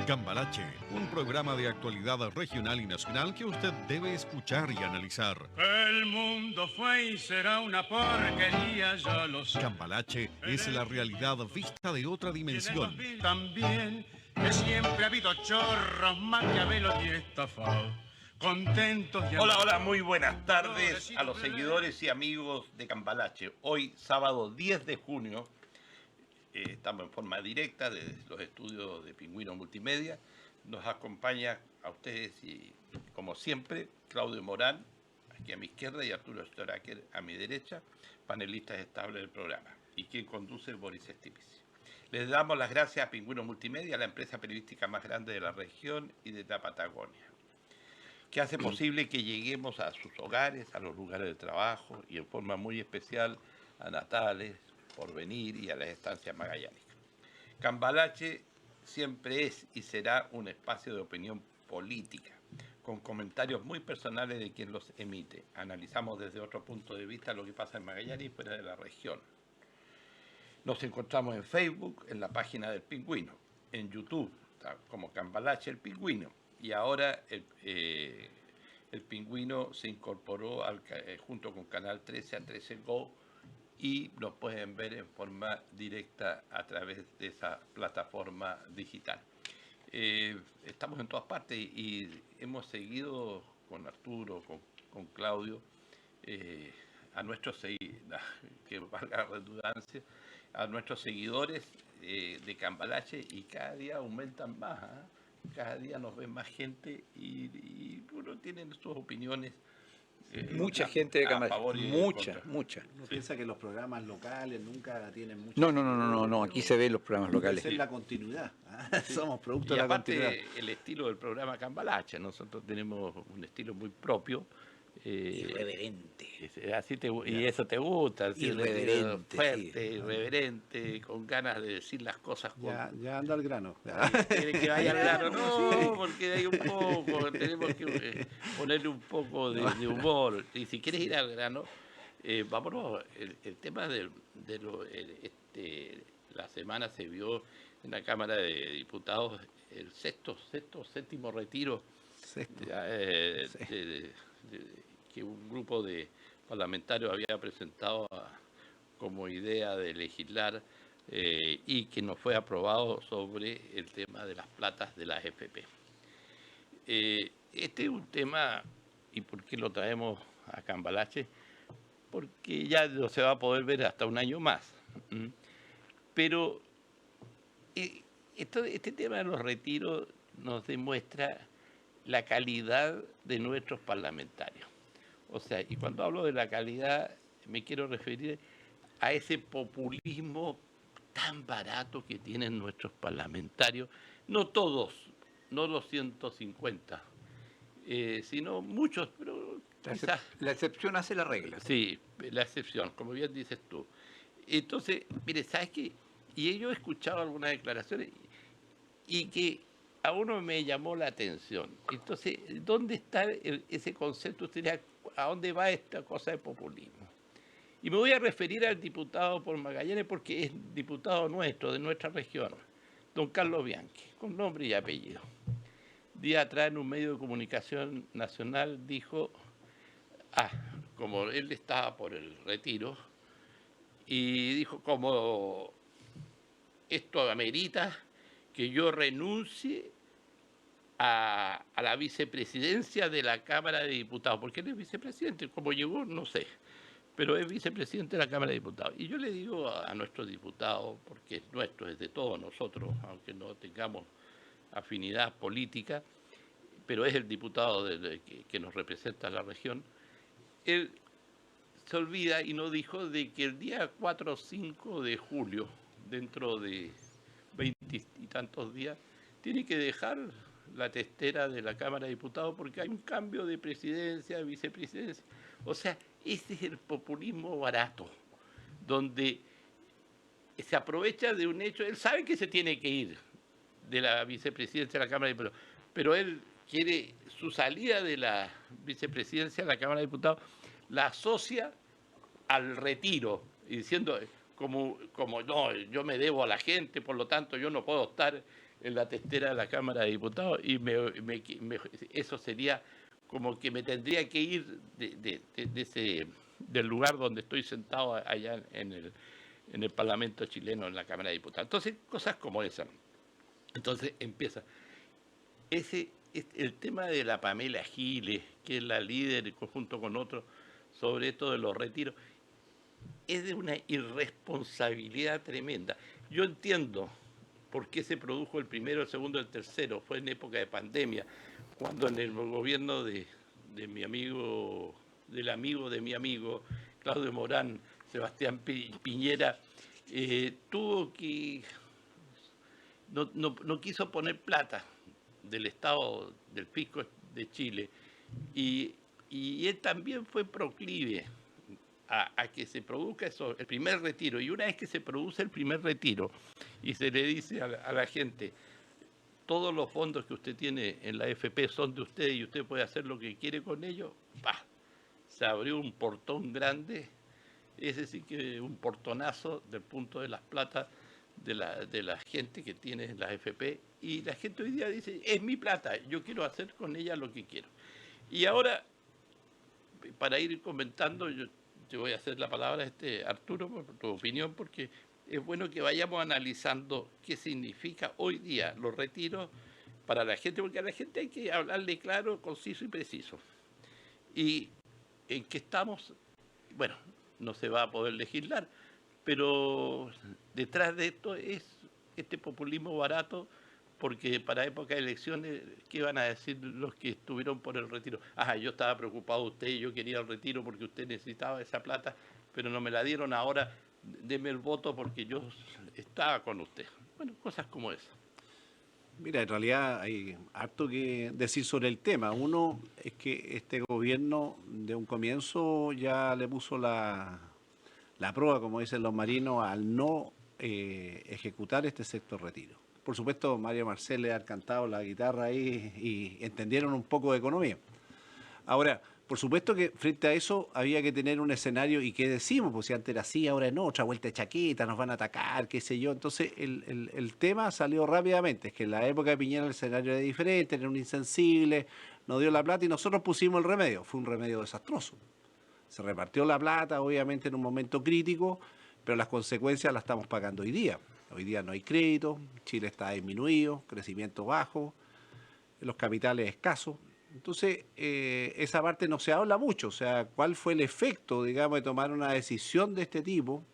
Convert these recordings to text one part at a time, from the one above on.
Cambalache, un programa de actualidad regional y nacional que usted debe escuchar y analizar. El mundo fue y será una porquería, ya lo sé. Cambalache es la realidad vista de otra dimensión. También que siempre ha habido chorros, maquiavelos y estafados. Contentos y Hola, muy buenas tardes a los seguidores y amigos de Cambalache. Hoy, sábado 10 de junio, estamos en forma directa desde los estudios de Pingüino Multimedia. Nos acompaña a ustedes y, como siempre, Claudio Morán, aquí a mi izquierda, y Arturo Storaker a mi derecha, panelistas estables del programa, y quien conduce Boris Stipici. Les damos las gracias a Pingüino Multimedia, la empresa periodística más grande de la región y de la Patagonia, que hace posible que lleguemos a sus hogares, a los lugares de trabajo y en forma muy especial a Natales, Porvenir y a las estancias magallánicas. Cambalache siempre es y será un espacio de opinión política, con comentarios muy personales de quien los emite. Analizamos desde otro punto de vista lo que pasa en Magallanes y fuera de la región. Nos encontramos en Facebook, en la página del Pingüino, en YouTube, como Cambalache el Pingüino. Y ahora el Pingüino se incorporó junto con Canal 13 a 13 Go y nos pueden ver en forma directa a través de esa plataforma digital. Estamos en todas partes y hemos seguido con Arturo, con Claudio, a nuestros seguidores, que valga la redundancia, a nuestros seguidores de Cambalache, y cada día aumentan más, ¿eh? Cada día nos ven más gente y uno tiene sus opiniones. Mucha gente de Cambalache, mucha. Uno piensa que los programas locales nunca tienen mucha... No, aquí se ven los programas locales. Es la continuidad, ¿eh? Sí. Somos producto y de la aparte, continuidad. el estilo del programa Cambalache, nosotros tenemos un estilo muy propio. Irreverente. Y eso te gusta, irreverente, fuerte, sí. Irreverente, con ganas de decir las cosas con... Ya anda al grano. Quiere que vaya al grano, no, porque hay un poco, tenemos que ponerle un poco de humor. Y si quieres ir al grano, vámonos. El tema la semana se vio en la Cámara de Diputados el séptimo retiro que un grupo de parlamentarios había presentado como idea de legislar y que no fue aprobado sobre el tema de las platas de las AFP. Este es un tema, ¿y por qué lo traemos a Cambalache? Porque ya no se va a poder ver hasta un año más. Pero este tema de los retiros nos demuestra la calidad de nuestros parlamentarios. O sea, y cuando hablo de la calidad, me quiero referir a ese populismo tan barato que tienen nuestros parlamentarios. No todos, no los 150, sino muchos, pero quizás... La excepción hace la regla. Sí, la excepción, como bien dices tú. Entonces, mire, ¿sabes qué? Y yo he escuchado algunas declaraciones y que a uno me llamó la atención. Entonces, ¿dónde está ese concepto? Usted dirá, ¿a dónde va esta cosa de populismo? Y me voy a referir al diputado por Magallanes porque es diputado nuestro, de nuestra región, don Carlos Bianchi, con nombre y apellido. Día atrás en un medio de comunicación nacional dijo, como él estaba por el retiro, y dijo, como esto amerita que yo renuncie a la vicepresidencia de la Cámara de Diputados, porque él es vicepresidente, como llegó, no sé, pero es vicepresidente de la Cámara de Diputados. Y yo le digo a nuestros diputados, porque es nuestro, es de todos nosotros, aunque no tengamos afinidad política, pero es el diputado que nos representa la región, él se olvida y no dijo de que el día 4 o 5 de julio, dentro de 20 y tantos días, tiene que dejar la testera de la Cámara de Diputados porque hay un cambio de presidencia, de vicepresidencia. O sea, ese es el populismo barato, donde se aprovecha de un hecho. Él sabe que se tiene que ir de la vicepresidencia de la Cámara de Diputados, pero él quiere su salida de la vicepresidencia de la Cámara de Diputados, la asocia al retiro, y diciendo, como no, yo me debo a la gente, por lo tanto yo no puedo estar en la testera de la Cámara de Diputados, y eso sería como que me tendría que ir del lugar donde estoy sentado allá en el Parlamento chileno, en la Cámara de Diputados. Entonces, cosas como esas. Entonces empieza. El tema de la Pamela Giles, que es la líder junto con otros, sobre esto de los retiros, es de una irresponsabilidad tremenda. Yo entiendo por qué se produjo el primero, el segundo, el tercero. Fue en época de pandemia, cuando en el gobierno de mi amigo, del amigo de mi amigo, Claudio Morán, Sebastián Piñera, tuvo que... No quiso poner plata del Estado, del fisco de Chile, y él también fue proclive a que se produzca eso, el primer retiro. Y una vez que se produce el primer retiro y se le dice a la gente, todos los fondos que usted tiene en la AFP son de usted y usted puede hacer lo que quiere con ellos, ¡pah! Se abrió un portón grande, es decir, que un portonazo del punto de las platas de la gente que tiene la AFP, y la gente hoy día dice, es mi plata, yo quiero hacer con ella lo que quiero. Y ahora, para ir comentando, yo te voy a hacer la palabra, Arturo, por tu opinión, porque es bueno que vayamos analizando qué significa hoy día los retiros para la gente, porque a la gente hay que hablarle claro, conciso y preciso. Y en qué estamos, bueno, no se va a poder legislar, pero detrás de esto es este populismo barato, porque para época de elecciones, ¿qué van a decir los que estuvieron por el retiro? Yo estaba preocupado de usted, yo quería el retiro porque usted necesitaba esa plata, pero no me la dieron, ahora deme el voto porque yo estaba con usted. Bueno, cosas como esas. Mira, en realidad hay harto que decir sobre el tema. Uno es que este gobierno de un comienzo ya le puso la prueba, como dicen los marinos, al no ejecutar este sexto retiro. Por supuesto, Mario Marcel le ha cantado la guitarra ahí y entendieron un poco de economía. Ahora, por supuesto que frente a eso había que tener un escenario, y qué decimos, pues si antes era así, ahora no, otra vuelta de chaqueta, nos van a atacar, qué sé yo. Entonces el tema salió rápidamente, es que en la época de Piñera el escenario era diferente, era un insensible, nos dio la plata y nosotros pusimos el remedio. Fue un remedio desastroso. Se repartió la plata, obviamente en un momento crítico, pero las consecuencias las estamos pagando hoy día. Hoy día no hay crédito, Chile está disminuido, crecimiento bajo, los capitales escasos. Entonces, esa parte no se habla mucho. O sea, ¿cuál fue el efecto, digamos, de tomar una decisión de este tipo?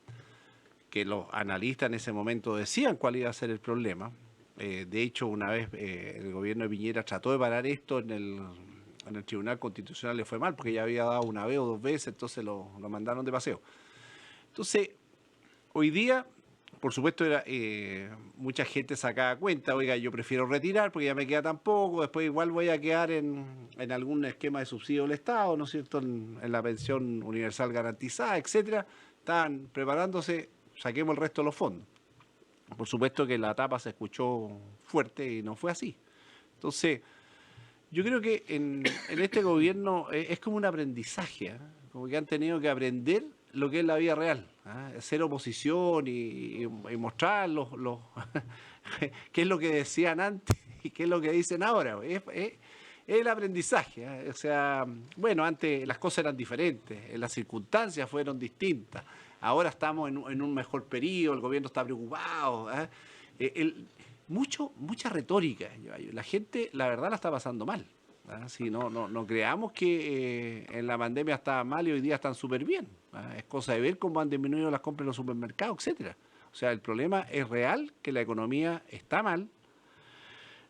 Que los analistas en ese momento decían cuál iba a ser el problema. De hecho, una vez el gobierno de Piñera trató de parar esto en el Tribunal Constitucional, le fue mal, porque ya había dado una vez o dos veces, entonces lo mandaron de paseo. Entonces, hoy día, por supuesto, mucha gente sacaba cuenta, oiga, yo prefiero retirar porque ya me queda tan poco, después igual voy a quedar en algún esquema de subsidio del Estado, ¿no es cierto?, en la pensión universal garantizada, etcétera. Estaban preparándose, saquemos el resto de los fondos. Por supuesto que la tapa se escuchó fuerte y no fue así. Entonces, yo creo que en este gobierno es como un aprendizaje, como que han tenido que aprender lo que es la vida real, hacer oposición y mostrar qué es lo que decían antes y qué es lo que dicen ahora. Es el aprendizaje. O sea, bueno, antes las cosas eran diferentes, las circunstancias fueron distintas. Ahora estamos en un mejor periodo, el gobierno está preocupado. Mucha retórica. La gente, la verdad, la está pasando mal. Si no creamos que en la pandemia estaba mal y hoy día están súper bien. Es cosa de ver cómo han disminuido las compras en los supermercados, etcétera. O sea, el problema es real, que la economía está mal,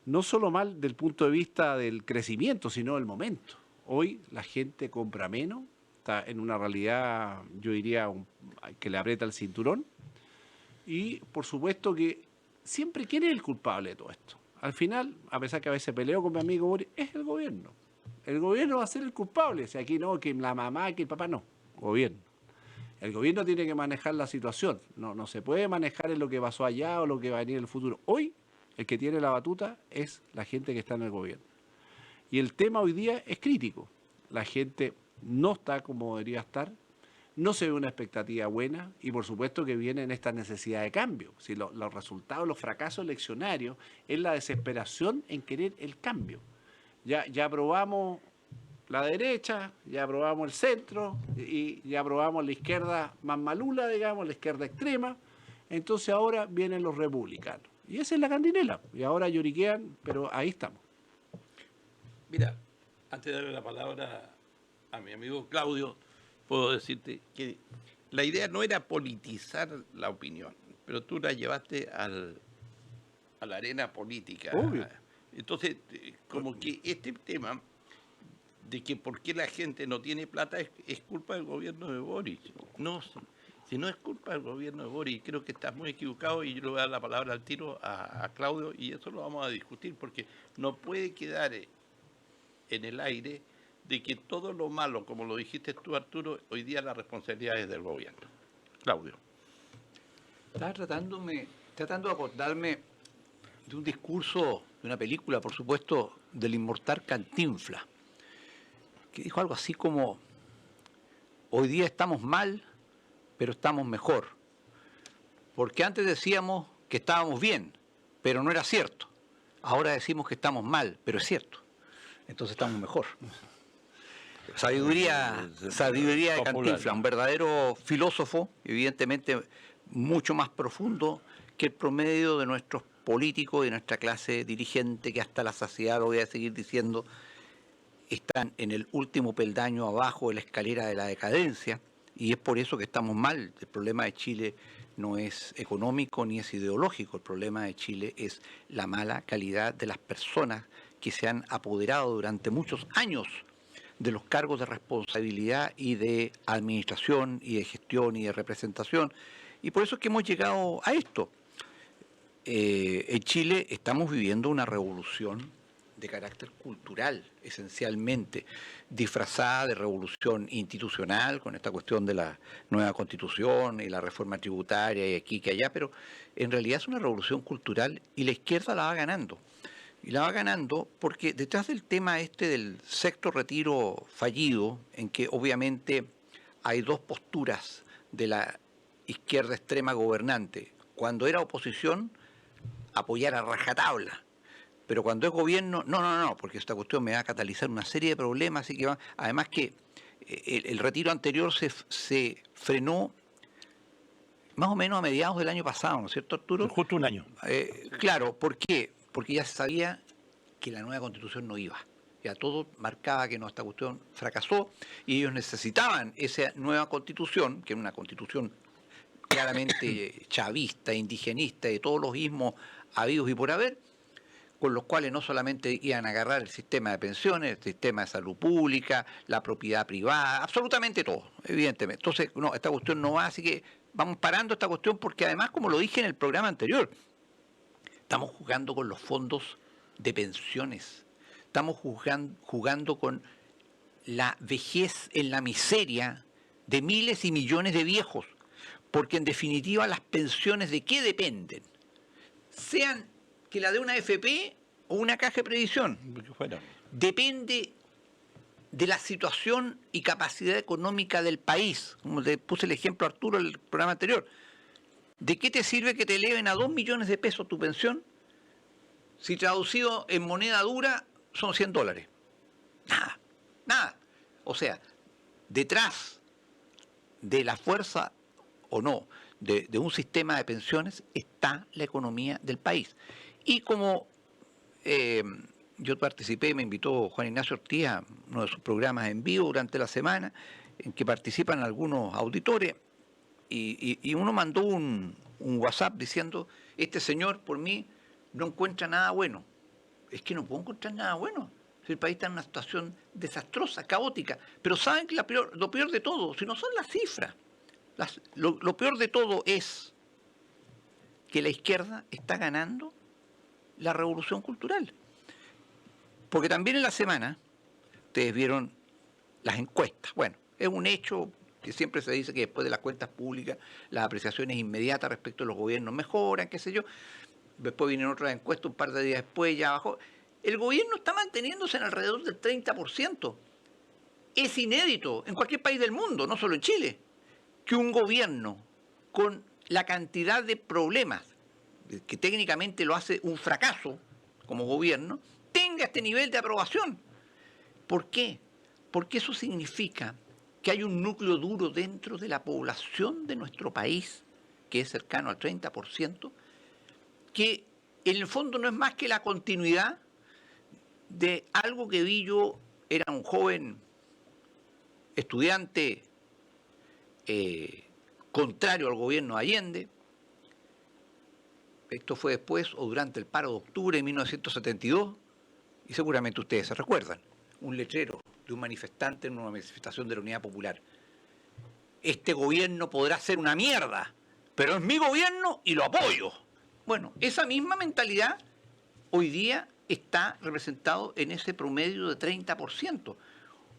no solo mal del punto de vista del crecimiento, sino del momento. Hoy la gente compra menos, está en una realidad, yo diría, que le aprieta el cinturón, y por supuesto que siempre, ¿quién es el culpable de todo esto? Al final, a pesar que a veces peleo con mi amigo Boris, es el gobierno. El gobierno va a ser el culpable. O sea, aquí no, que la mamá, que el papá, no. Gobierno. El gobierno tiene que manejar la situación. No se puede manejar en lo que pasó allá o lo que va a venir en el futuro. Hoy, el que tiene la batuta es la gente que está en el gobierno. Y el tema hoy día es crítico. La gente no está como debería estar. no se ve una expectativa buena y por supuesto que vienen esta necesidad de cambio. Si los resultados, los fracasos eleccionarios es la desesperación en querer el cambio. Ya aprobamos la derecha, ya aprobamos el centro y ya aprobamos la izquierda más malula, digamos, la izquierda extrema. Entonces ahora vienen los republicanos. Y esa es la cantinela. Y ahora lloriquean, pero ahí estamos. Mira, antes de darle la palabra a mi amigo Claudio, puedo decirte que la idea no era politizar la opinión, pero tú la llevaste a la arena política. Obvio. Entonces, como que este tema de que por qué la gente no tiene plata es culpa del gobierno de Boric. No, si no es culpa del gobierno de Boric, creo que estás muy equivocado y yo le voy a dar la palabra al tiro a Claudio y eso lo vamos a discutir porque no puede quedar en el aire de que todo lo malo, como lo dijiste tú, Arturo, hoy día la responsabilidad es del gobierno. Claudio. Estaba tratando de acordarme de un discurso, de una película, por supuesto, del inmortal Cantinflas, que dijo algo así como: hoy día estamos mal, pero estamos mejor. Porque antes decíamos que estábamos bien, pero no era cierto. Ahora decimos que estamos mal, pero es cierto. Entonces estamos mejor. Sabiduría de Cantinflas, un verdadero filósofo, evidentemente mucho más profundo que el promedio de nuestros políticos y de nuestra clase dirigente, que hasta la saciedad, lo voy a seguir diciendo, están en el último peldaño abajo de la escalera de la decadencia, y es por eso que estamos mal. El problema de Chile no es económico ni es ideológico, el problema de Chile es la mala calidad de las personas que se han apoderado durante muchos años de los cargos de responsabilidad y de administración y de gestión y de representación. Y por eso es que hemos llegado a esto. En Chile estamos viviendo una revolución de carácter cultural, esencialmente, disfrazada de revolución institucional, con esta cuestión de la nueva constitución y la reforma tributaria y aquí que allá, pero en realidad es una revolución cultural y la izquierda la va ganando. Y la va ganando porque detrás del tema del sexto retiro fallido, en que obviamente hay dos posturas de la izquierda extrema gobernante. Cuando era oposición, apoyar a rajatabla. Pero cuando es gobierno, no, porque esta cuestión me va a catalizar una serie de problemas. Así que además que el retiro anterior se frenó más o menos a mediados del año pasado, ¿no es cierto, Arturo? Justo un año. Claro, ¿por qué? Porque ya se sabía que la nueva constitución no iba. Ya todo marcaba que esta cuestión fracasó y ellos necesitaban esa nueva constitución, que era una constitución claramente chavista, indigenista, de todos los ismos habidos y por haber, con los cuales no solamente iban a agarrar el sistema de pensiones, el sistema de salud pública, la propiedad privada, absolutamente todo, evidentemente. Entonces, no, esta cuestión no va, así que vamos parando esta cuestión porque además, como lo dije en el programa anterior, estamos jugando con los fondos de pensiones, estamos jugando con la vejez en la miseria de miles y millones de viejos, porque en definitiva las pensiones ¿de qué dependen? Sean que la de una AFP o una caja de previsión, depende de la situación y capacidad económica del país. Como le puse el ejemplo a Arturo en el programa anterior. ¿De qué te sirve que te eleven a 2 millones de pesos tu pensión si traducido en moneda dura son $100? Nada. O sea, detrás de la fuerza o no de un sistema de pensiones está la economía del país. Y como yo participé, me invitó Juan Ignacio Ortiz a uno de sus programas en vivo durante la semana, en que participan algunos auditores, y uno mandó un WhatsApp diciendo: este señor por mí no encuentra nada bueno. Es que no puedo encontrar nada bueno. El país está en una situación desastrosa, caótica. Pero ¿saben que lo peor de todo? Si no son las cifras. Lo peor de todo es que la izquierda está ganando la revolución cultural. Porque también en la semana ustedes vieron las encuestas. Bueno, es un hecho que siempre se dice que después de las cuentas públicas las apreciaciones inmediatas respecto a los gobiernos mejoran, qué sé yo. Después vienen otras encuestas un par de días después, ya bajó. El gobierno está manteniéndose en alrededor del 30%. Es inédito en cualquier país del mundo, no solo en Chile. que un gobierno con la cantidad de problemas que técnicamente lo hace un fracaso como gobierno, tenga este nivel de aprobación. ¿Por qué? Porque eso significa que hay un núcleo duro dentro de la población de nuestro país, que es cercano al 30%, que en el fondo no es más que la continuidad de algo que vi yo, era un joven estudiante contrario al gobierno de Allende. Esto fue después o durante el paro de octubre de 1972, y seguramente ustedes se recuerdan, un letrero de un manifestante en una manifestación de la Unidad Popular. Este gobierno podrá ser una mierda, pero es mi gobierno y lo apoyo. Bueno, esa misma mentalidad hoy día está representado en ese promedio de 30%.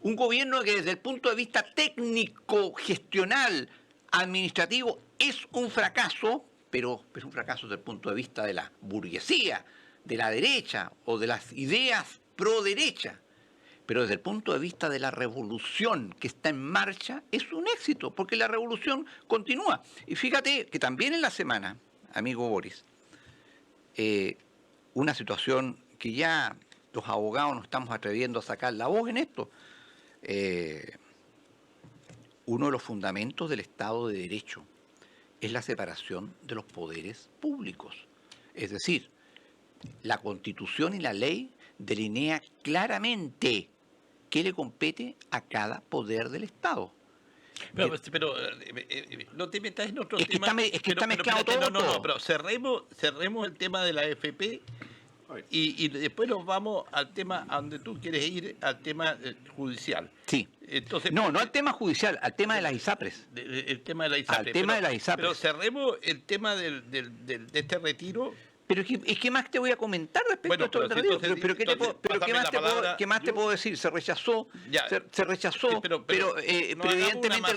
Un gobierno que desde el punto de vista técnico, gestional, administrativo, es un fracaso, pero es un fracaso desde el punto de vista de la burguesía, de la derecha o de las ideas pro derecha. Pero desde el punto de vista de la revolución que está en marcha, es un éxito, porque la revolución continúa. Y fíjate que también en la semana, amigo Boris, una situación que ya los abogados nos estamos atreviendo a sacar la voz en esto. Uno de los fundamentos del Estado de Derecho es la separación de los poderes públicos. Es decir, la Constitución y la ley delinea claramente qué le compete a cada poder del Estado. Pero no te metas en otro tema. Es que está mezclado todo. No, pero cerremos el tema de la AFP y después nos vamos al tema a donde tú quieres ir, al tema judicial. Sí. Entonces, no al tema judicial, al tema de las ISAPRES. El tema de la ISAPRES. Al tema de las ISAPRES. Pero cerremos el tema de este retiro. Pero es que más te voy a comentar respecto a esto del retiro. Pero ¿qué más te puedo decir? Se rechazó, se rechazó, pero evidentemente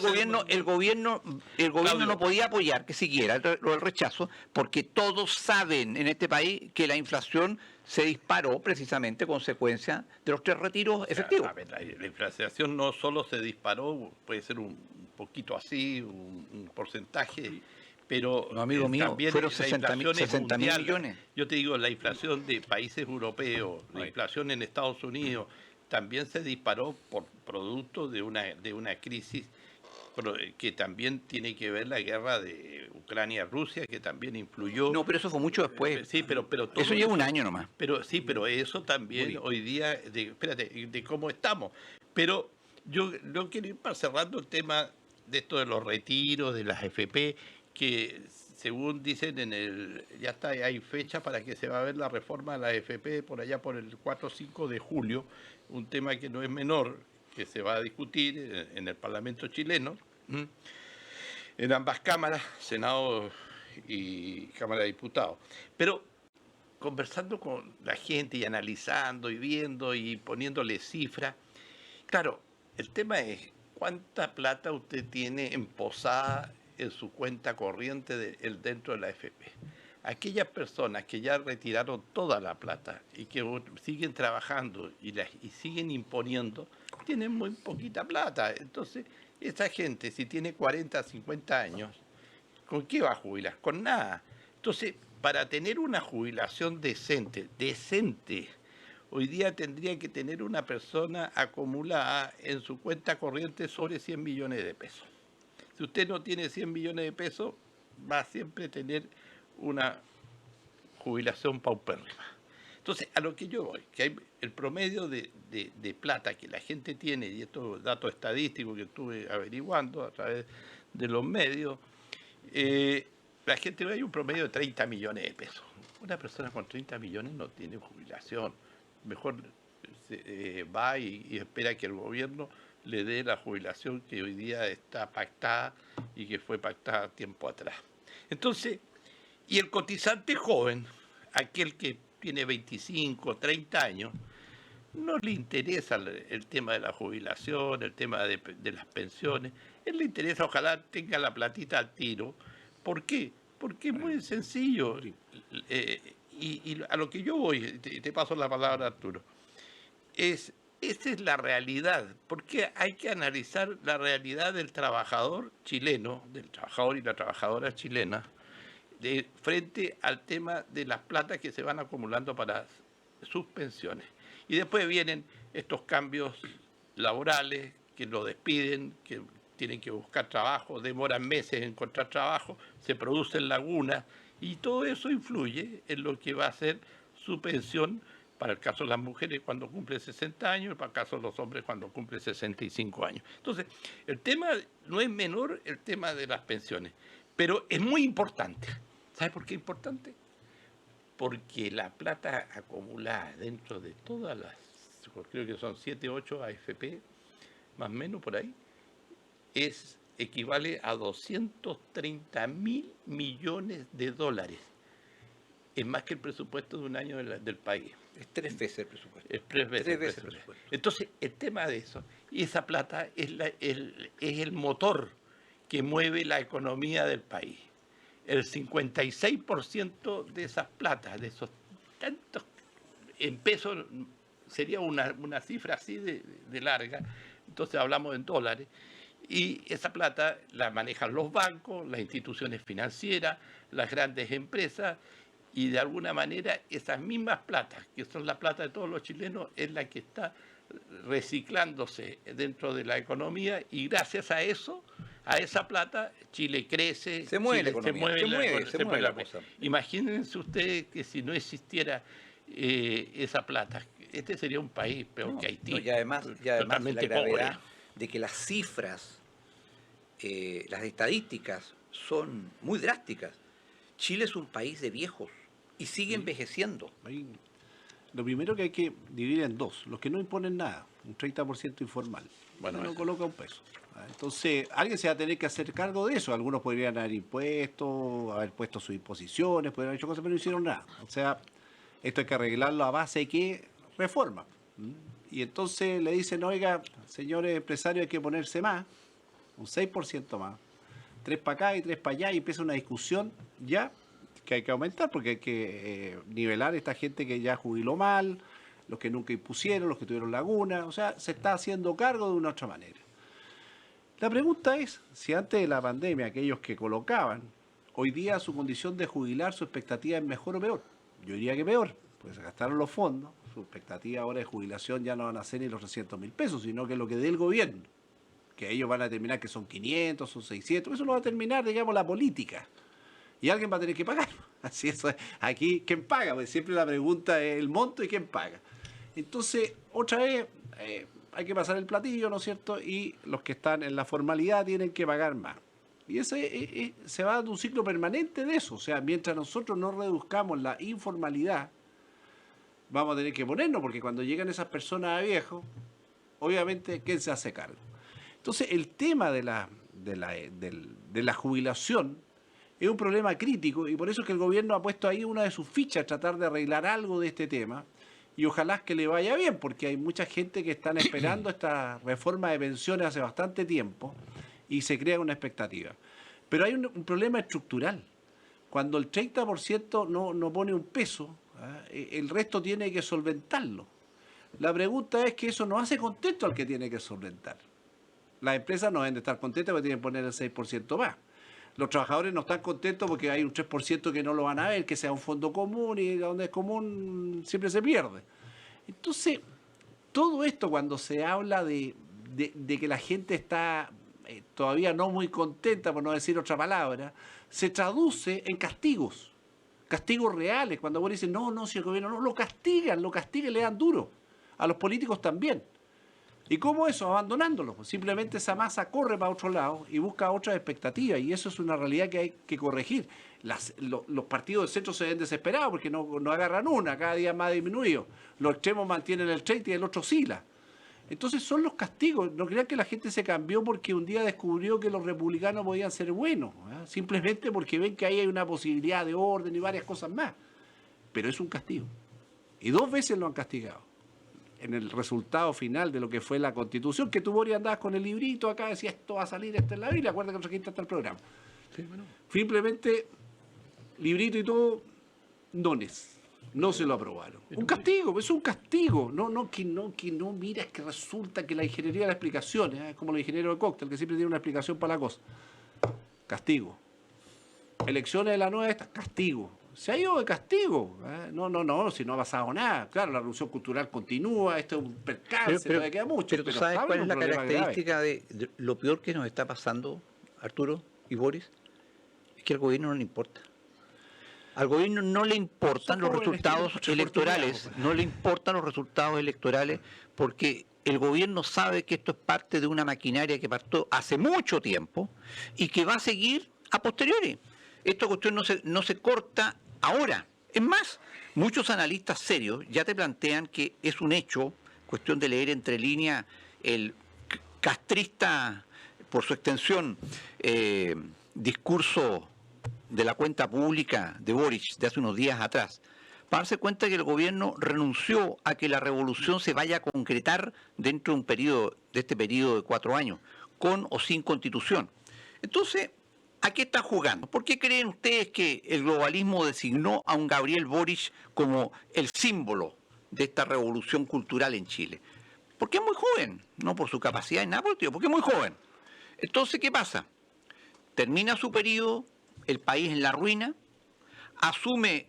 el gobierno no podía apoyar que siguiera el rechazo, porque todos saben en este país que la inflación se disparó precisamente consecuencia de los 3 retiros efectivos. A ver, la inflación no solo se disparó, puede ser un poquito así, un porcentaje. Pero no, amigo mío, también fueron 60.000 millones. Yo te digo, la inflación de países europeos, la inflación en Estados Unidos, también se disparó por producto de una crisis que también tiene que ver la guerra de Ucrania-Rusia, que también influyó. No, pero eso fue mucho después. Sí, pero todo eso lleva un año nomás. Pero sí, pero eso también hoy día, de cómo estamos. Pero yo quiero ir cerrando el tema de esto de los retiros, de las FP, que según dicen ya está, hay fecha para que se va a ver la reforma de la AFP por allá por el 4 o 5 de julio, un tema que no es menor, que se va a discutir en el Parlamento chileno, en ambas cámaras, Senado y Cámara de Diputados. Pero conversando con la gente y analizando y viendo y poniéndole cifras, claro, el tema es cuánta plata usted tiene emposada en su cuenta corriente dentro de la AFP. Aquellas personas que ya retiraron toda la plata y que siguen trabajando y siguen imponiendo, tienen muy poquita plata. Entonces, esa gente, si tiene 40, 50 años, ¿con qué va a jubilar? Con nada. Entonces, para tener una jubilación decente, hoy día tendría que tener una persona acumulada en su cuenta corriente sobre 100 millones de pesos. Si usted no tiene 100 millones de pesos, va a siempre tener una jubilación paupérrima. Entonces, a lo que yo voy, que hay el promedio de plata que la gente tiene, y estos datos estadísticos que estuve averiguando a través de los medios, la gente ve un promedio de 30 millones de pesos. Una persona con 30 millones no tiene jubilación. Mejor va y espera que el gobierno le dé la jubilación que hoy día está pactada y que fue pactada tiempo atrás. Entonces, y el cotizante joven, aquel que tiene 25, 30 años, no le interesa el tema de la jubilación, el tema de las pensiones. Él le interesa, ojalá tenga la platita al tiro. ¿Por qué? Porque es muy sencillo. Y a lo que yo voy, te paso la palabra, Arturo, es esa es la realidad, porque hay que analizar la realidad del trabajador chileno, del trabajador y la trabajadora chilena, frente al tema de las platas que se van acumulando para sus pensiones. Y después vienen estos cambios laborales, que lo despiden, que tienen que buscar trabajo, demoran meses en encontrar trabajo, se producen lagunas, y todo eso influye en lo que va a ser su pensión, para el caso de las mujeres cuando cumple 60 años, y para el caso de los hombres cuando cumple 65 años. Entonces, el tema no es menor, el tema de las pensiones, pero es muy importante. ¿Sabe por qué es importante? Porque la plata acumulada dentro de todas las, creo que son 7, 8 AFP, más o menos por ahí, equivale a 230.000 millones de dólares. Es más que el presupuesto de un año del país. Es 3 veces el presupuesto. Es 3 veces, el presupuesto. Entonces, el tema de eso, y esa plata es el motor que mueve la economía del país. El 56% de esas platas, de esos tantos, en pesos, sería una cifra así de larga, entonces hablamos en dólares, y esa plata la manejan los bancos, las instituciones financieras, las grandes empresas, y de alguna manera esas mismas platas, que son la plata de todos los chilenos, es la que está reciclándose dentro de la economía, y gracias a eso, a esa plata, Chile crece, se mueve Chile, se mueve la cosa. Imagínense ustedes que si no existiera esa plata, este sería un país peor que Haití. Y además la totalmente gravedad pobre. de que las cifras, las estadísticas son muy drásticas. Chile es un país de viejos y sigue envejeciendo. Lo primero que hay que dividir en dos: los que no imponen nada, un 30% informal. Bueno, no coloca un peso. Entonces, alguien se va a tener que hacer cargo de eso. Algunos podrían haber impuesto, haber puesto sus imposiciones, podrían haber hecho cosas, pero no hicieron nada. O sea, esto hay que arreglarlo a base de qué reforma. Y entonces le dicen, oiga, señores empresarios, hay que ponerse más, un 6% más, 3 para acá y 3 para allá, y empieza una discusión ya que hay que aumentar, porque hay que nivelar a esta gente que ya jubiló mal, los que nunca impusieron, los que tuvieron lagunas. O sea, se está haciendo cargo de una otra manera. La pregunta es, si antes de la pandemia aquellos que colocaban, hoy día su condición de jubilar, su expectativa es mejor o peor. Yo diría que peor, pues se gastaron los fondos, su expectativa ahora de jubilación ya no van a ser ni los 300.000 pesos, sino que lo que dé el gobierno, que ellos van a determinar que son 500, son 600, eso lo va a terminar, digamos, la política. Y alguien va a tener que pagar. Así es. Aquí, ¿quién paga? Pues siempre la pregunta es el monto y quién paga. Entonces, otra vez, hay que pasar el platillo, ¿no es cierto? Y los que están en la formalidad tienen que pagar más. Y ese se va dando un ciclo permanente de eso. O sea, mientras nosotros no reduzcamos la informalidad, vamos a tener que ponernos, porque cuando llegan esas personas a viejo, obviamente, ¿quién se hace cargo? Entonces, el tema de la jubilación es un problema crítico, y por eso es que el gobierno ha puesto ahí una de sus fichas, tratar de arreglar algo de este tema, y ojalá que le vaya bien, porque hay mucha gente que están esperando esta reforma de pensiones hace bastante tiempo, y se crea una expectativa. Pero hay un problema estructural. Cuando el 30% no pone un peso, el resto tiene que solventarlo. La pregunta es que eso no hace contento al que tiene que solventar. Las empresas no deben de estar contentas porque tienen que poner el 6% más. Los trabajadores no están contentos porque hay un 3% que no lo van a ver, que sea un fondo común, y donde es común siempre se pierde. Entonces, todo esto, cuando se habla de que la gente está todavía no muy contenta, por no decir otra palabra, se traduce en castigos reales. Cuando vos dices, no, si el gobierno no, lo castigan y le dan duro. A los políticos también. ¿Y cómo eso? Abandonándolo. Simplemente esa masa corre para otro lado y busca otras expectativas, y eso es una realidad que hay que corregir. Los partidos del centro se ven desesperados porque no agarran una, cada día más disminuido. Los extremos mantienen el 30 y el otro oscila. Entonces son los castigos. No crean que la gente se cambió porque un día descubrió que los republicanos podían ser buenos, simplemente porque ven que ahí hay una posibilidad de orden y varias cosas más. Pero es un castigo. Y 2 veces lo han castigado. En el resultado final de lo que fue la Constitución, que tú, Boris, andabas con el librito acá, decía, esto va a salir, esto es la Biblia, acuérdate que nos trajiste hasta el programa. Sí, bueno. Simplemente, librito y todo, dones. No se lo aprobaron. Un castigo, es un castigo. Que no, mira, es que resulta que la ingeniería de las explicaciones, es como los ingenieros de cóctel, que siempre tienen una explicación para la cosa. Castigo. Elecciones de la nueva esta, castigo. Se ha ido de castigo. No, si no ha pasado nada. Claro, la revolución cultural continúa, esto es un percance, todavía queda mucho. Pero tú sabes cuál es la característica de lo peor que nos está pasando, Arturo y Boris, es que al gobierno no le importa. Al gobierno no le importan los resultados electorales, no le importan los resultados electorales, porque el gobierno sabe que esto es parte de una maquinaria que partió hace mucho tiempo y que va a seguir a posteriori. Esta cuestión no se corta ahora. Es más, muchos analistas serios ya te plantean que es un hecho, cuestión de leer entre líneas, el castrista, por su extensión, discurso de la cuenta pública de Boric de hace unos días atrás, para darse cuenta que el gobierno renunció a que la revolución se vaya a concretar dentro de este periodo de 4 años, con o sin constitución. Entonces, ¿a qué está jugando? ¿Por qué creen ustedes que el globalismo designó a un Gabriel Boric como el símbolo de esta revolución cultural en Chile? Porque es muy joven, no por su capacidad en nada, porque es muy joven. Entonces, ¿qué pasa? Termina su periodo, el país en la ruina, asume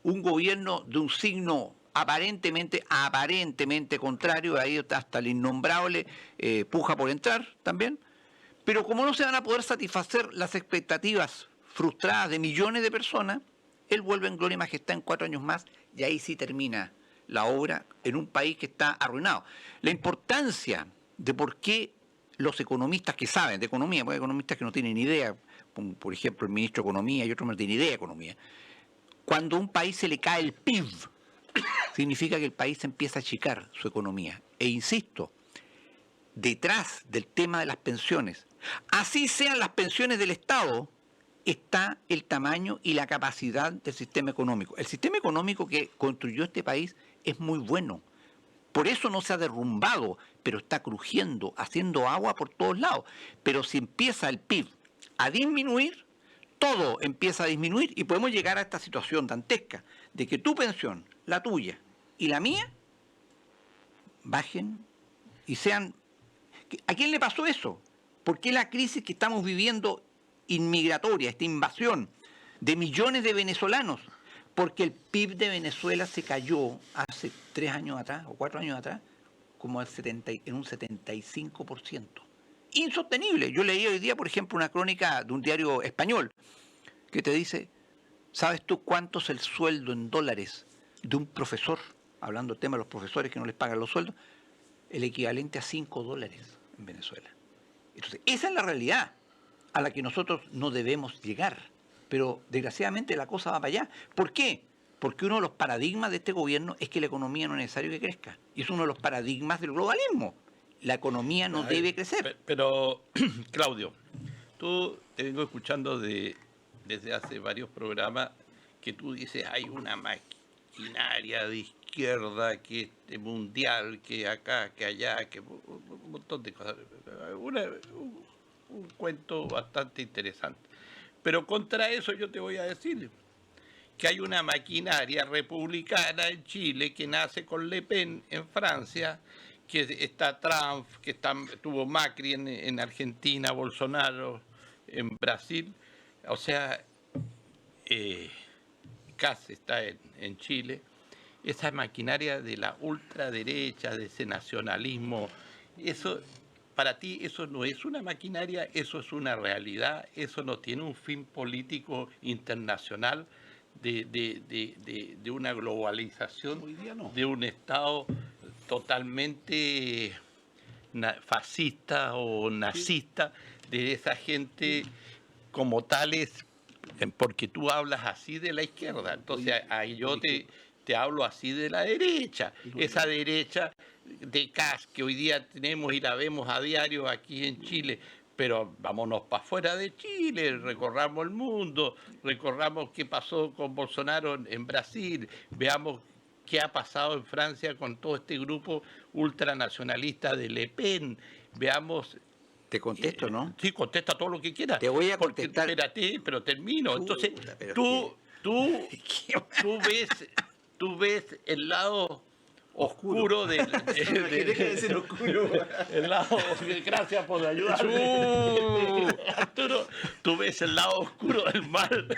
un gobierno de un signo aparentemente contrario, ahí hasta el innombrable puja por entrar también, pero como no se van a poder satisfacer las expectativas frustradas de millones de personas, él vuelve en gloria y majestad en 4 años más y ahí sí termina la obra en un país que está arruinado. La importancia de por qué los economistas que saben de economía, porque hay economistas que no tienen idea, como por ejemplo el ministro de Economía y otros no tienen idea de economía, cuando a un país se le cae el PIB, significa que el país empieza a achicar su economía. E insisto, detrás del tema de las pensiones, así sean las pensiones del Estado, está el tamaño y la capacidad del sistema económico. El sistema económico que construyó este país es muy bueno. Por eso no se ha derrumbado, pero está crujiendo, haciendo agua por todos lados. Pero si empieza el PIB a disminuir, todo empieza a disminuir y podemos llegar a esta situación dantesca de que tu pensión, la tuya y la mía, bajen y sean... ¿A quién le pasó eso? ¿Por qué la crisis que estamos viviendo inmigratoria, esta invasión de millones de venezolanos? Porque el PIB de Venezuela se cayó hace 3 años atrás o 4 años atrás como en un 75%. Insostenible. Yo leí hoy día, por ejemplo, una crónica de un diario español que te dice, ¿sabes tú cuánto es el sueldo en dólares de un profesor? Hablando del tema de los profesores que no les pagan los sueldos, el equivalente a $5 en Venezuela. Entonces, esa es la realidad a la que nosotros no debemos llegar. Pero desgraciadamente la cosa va para allá. ¿Por qué? Porque uno de los paradigmas de este gobierno es que la economía no es necesario que crezca. Y es uno de los paradigmas del globalismo. La economía no debe crecer. Pero, Claudio, tú te vengo escuchando desde hace varios programas que tú dices hay una maquinaria de izquierda que es mundial, que acá, que allá, que un montón de cosas. Un cuento bastante interesante. Pero contra eso yo te voy a decir que hay una maquinaria republicana en Chile que nace con Le Pen en Francia, que está Trump, que tuvo Macri en Argentina, Bolsonaro en Brasil, o sea, Kass está en Chile. Esa maquinaria de la ultraderecha, de ese nacionalismo, eso... Para ti eso no es una maquinaria, eso es una realidad, eso no tiene un fin político internacional de una globalización, hoy día no. De un Estado totalmente fascista o nazista, de esa gente como tales, porque tú hablas así de la izquierda, entonces ahí yo te hablo así de la derecha, esa derecha de Kass que hoy día tenemos y la vemos a diario aquí en Chile, pero vámonos para afuera de Chile, recorramos el mundo, recorramos qué pasó con Bolsonaro en Brasil, veamos qué ha pasado en Francia con todo este grupo ultranacionalista de Le Pen, veamos... Te contesto, ¿no? Sí, contesta todo lo que quieras. Te voy a contestar. Espérate, pero termino. Entonces, tú ves tú ves el lado oscuro del... el lado... Gracias por ayudarme. Arturo, tú ves el lado oscuro del mal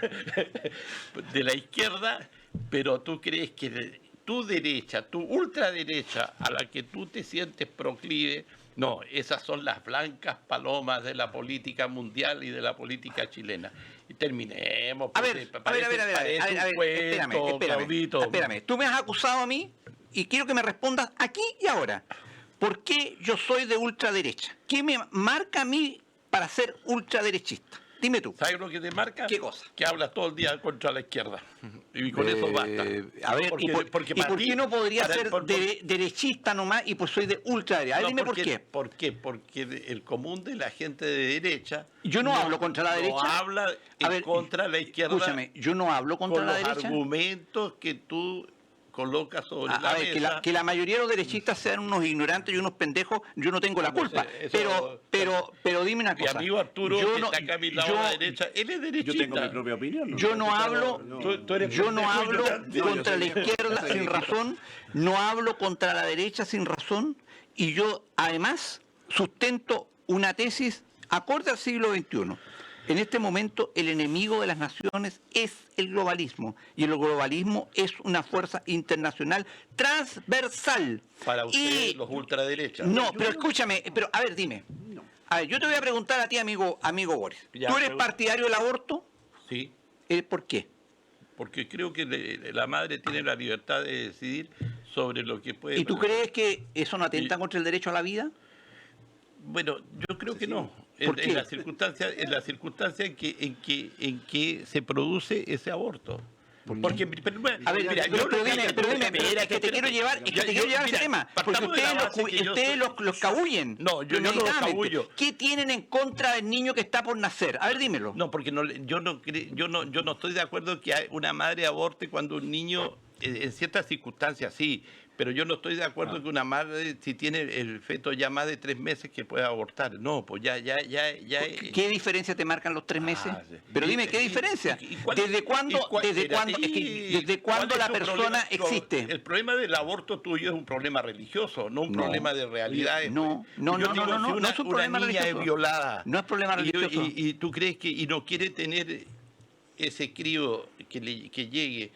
de la izquierda, pero tú crees que tu derecha, tu ultraderecha, a la que tú te sientes proclive, no, esas son las blancas palomas de la política mundial y de la política chilena. Y terminemos. A ver, espérame. Tú me has acusado a mí y quiero que me respondas aquí y ahora. ¿Por qué yo soy de ultraderecha? ¿Qué me marca a mí para ser ultraderechista? Dime tú. ¿Sabes lo que te marca? ¿Qué cosa? Que hablas todo el día contra la izquierda. Y con eso basta. A ver, porque ¿y por ti, qué no podría para ser derechista nomás y pues soy de ultraderecha? A ver, dime por qué. ¿Por qué? Porque el común de la gente de derecha... Yo no hablo contra la derecha. No habla contra la izquierda. Escúchame, yo no hablo contra la derecha. Con los argumentos que tú colocas sobre la mesa. Que la mayoría de los derechistas sean unos ignorantes y unos pendejos, yo no tengo la culpa. Pero dime una cosa. Mi amigo Arturo, que está acá a mi lado a la derecha, él es derechista. Yo tengo mi propia opinión. Yo no hablo contra la izquierda sin razón, no hablo contra la derecha sin razón, y yo además sustento una tesis acorde al siglo XXI. En este momento el enemigo de las naciones es el globalismo, y el globalismo es una fuerza internacional transversal. Para ustedes, los ultraderechas. No, pero escúchame, pero a ver, dime. A ver, yo te voy a preguntar a ti, amigo Boris. ¿Tú eres partidario del aborto? Sí. ¿Por qué? Porque creo que la madre tiene la libertad de decidir sobre lo que puede... ¿Y tú crees que eso no atenta contra el derecho a la vida? Bueno, yo creo que no. ¿Por en la circunstancia en que se produce ese aborto. Porque, a ver, mira, pero dime, es que te quiero llevar a ese tema, porque ustedes los cabullen. No, yo no los cabullo. ¿Qué tienen en contra del niño que está por nacer? A ver, dímelo. No, porque yo no estoy de acuerdo que una madre aborte cuando un niño, en ciertas circunstancias sí, pero yo no estoy de acuerdo que una madre, si tiene el feto ya más de 3 meses, que pueda abortar. No, pues ya. ¿Qué diferencia te marcan los 3 meses? Sí. Pero dime, ¿qué diferencia? ¿Desde cuándo la persona existe? El problema del aborto tuyo es un problema religioso, no un problema de realidad. No es un problema religioso. Una niña es violada. No es problema religioso. Y tú crees que no quiere tener ese crío que llegue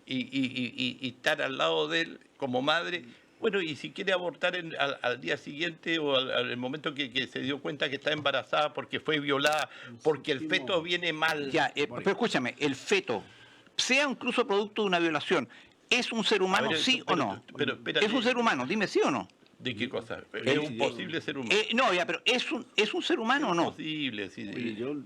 y estar al lado de él como madre, bueno, y si quiere abortar al día siguiente o al momento que se dio cuenta que está embarazada porque fue violada, porque el feto viene mal. Ya, pero escúchame, el feto, sea incluso producto de una violación, ¿es un ser humano, sí o no? ¿Es un ser humano? Dime sí o no. ¿De qué cosa? ¿Es un posible ser humano? No, ya, pero ¿es un ser humano o no? Es posible, sí. Oye, yo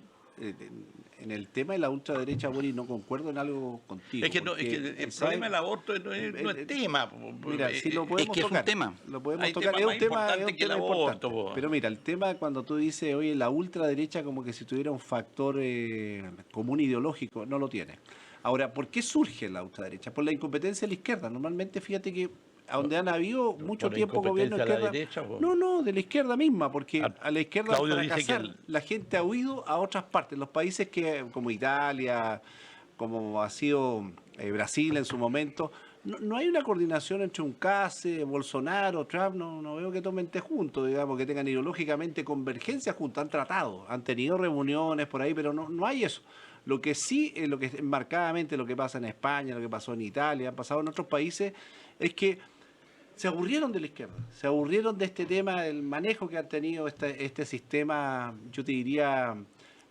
en el tema de la ultraderecha, Boris, no concuerdo en algo contigo. Es que el problema del aborto no es tema. Mira, si lo podemos tocar. Es un tema. Lo podemos tocar. Es un tema importante. Pero mira, el tema cuando tú dices, oye, la ultraderecha como que si tuviera un factor común ideológico, no lo tiene. Ahora, ¿por qué surge la ultraderecha? Por la incompetencia de la izquierda. Normalmente, fíjate que a donde han habido mucho tiempo gobierno de izquierda. Derecha, no, de la izquierda misma, porque a la izquierda Claudio para fracasar, la gente ha huido a otras partes. Los países como Italia, como ha sido Brasil en su momento, no hay una coordinación entre un Case, Bolsonaro, Trump, no veo que tomen té juntos, digamos, que tengan ideológicamente convergencia juntos, han tratado, han tenido reuniones por ahí, pero no hay eso. Lo que sí, lo que marcadamente lo que pasa en España, lo que pasó en Italia, ha pasado en otros países, es que se aburrieron de la izquierda, se aburrieron de este tema, del manejo que han tenido este sistema, yo te diría,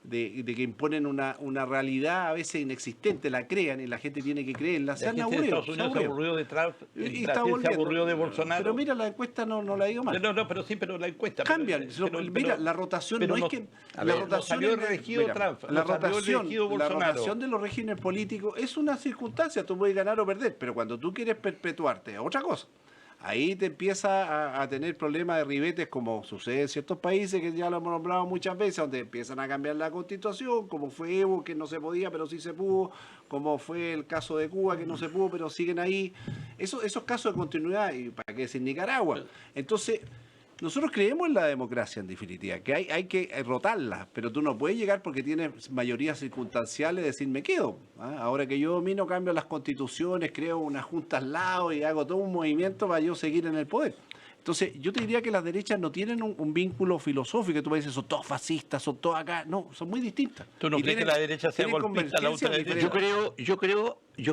de que imponen una realidad a veces inexistente, la crean y la gente tiene que creerla. Se han aburrido. Se aburrió de Trump, se aburrió de Bolsonaro. Pero mira, la encuesta no la digo mal. No, pero la encuesta. Cambian. Mira, la rotación no es que... La rotación de los regímenes políticos es una circunstancia, tú puedes ganar o perder, pero cuando tú quieres perpetuarte, es otra cosa. Ahí te empieza a tener problemas de ribetes, como sucede en ciertos países, que ya lo hemos nombrado muchas veces, donde empiezan a cambiar la constitución, como fue Evo, que no se podía, pero sí se pudo, como fue el caso de Cuba, que no se pudo, pero siguen ahí. Esos casos de continuidad, y para qué decir Nicaragua. Entonces, Nosotros creemos en la democracia, en definitiva, que hay que rotarla, pero tú no puedes llegar porque tienes mayorías circunstanciales y decir me quedo. ¿Ah? Ahora que yo domino, cambio las constituciones, creo una junta al lado y hago todo un movimiento para yo seguir en el poder. Entonces, yo te diría que las derechas no tienen un vínculo filosófico, tú me dices, son todos fascistas, son todos acá. No, son muy distintas. ¿Tú no crees que la derecha sea golpista, la ultraderecha? Yo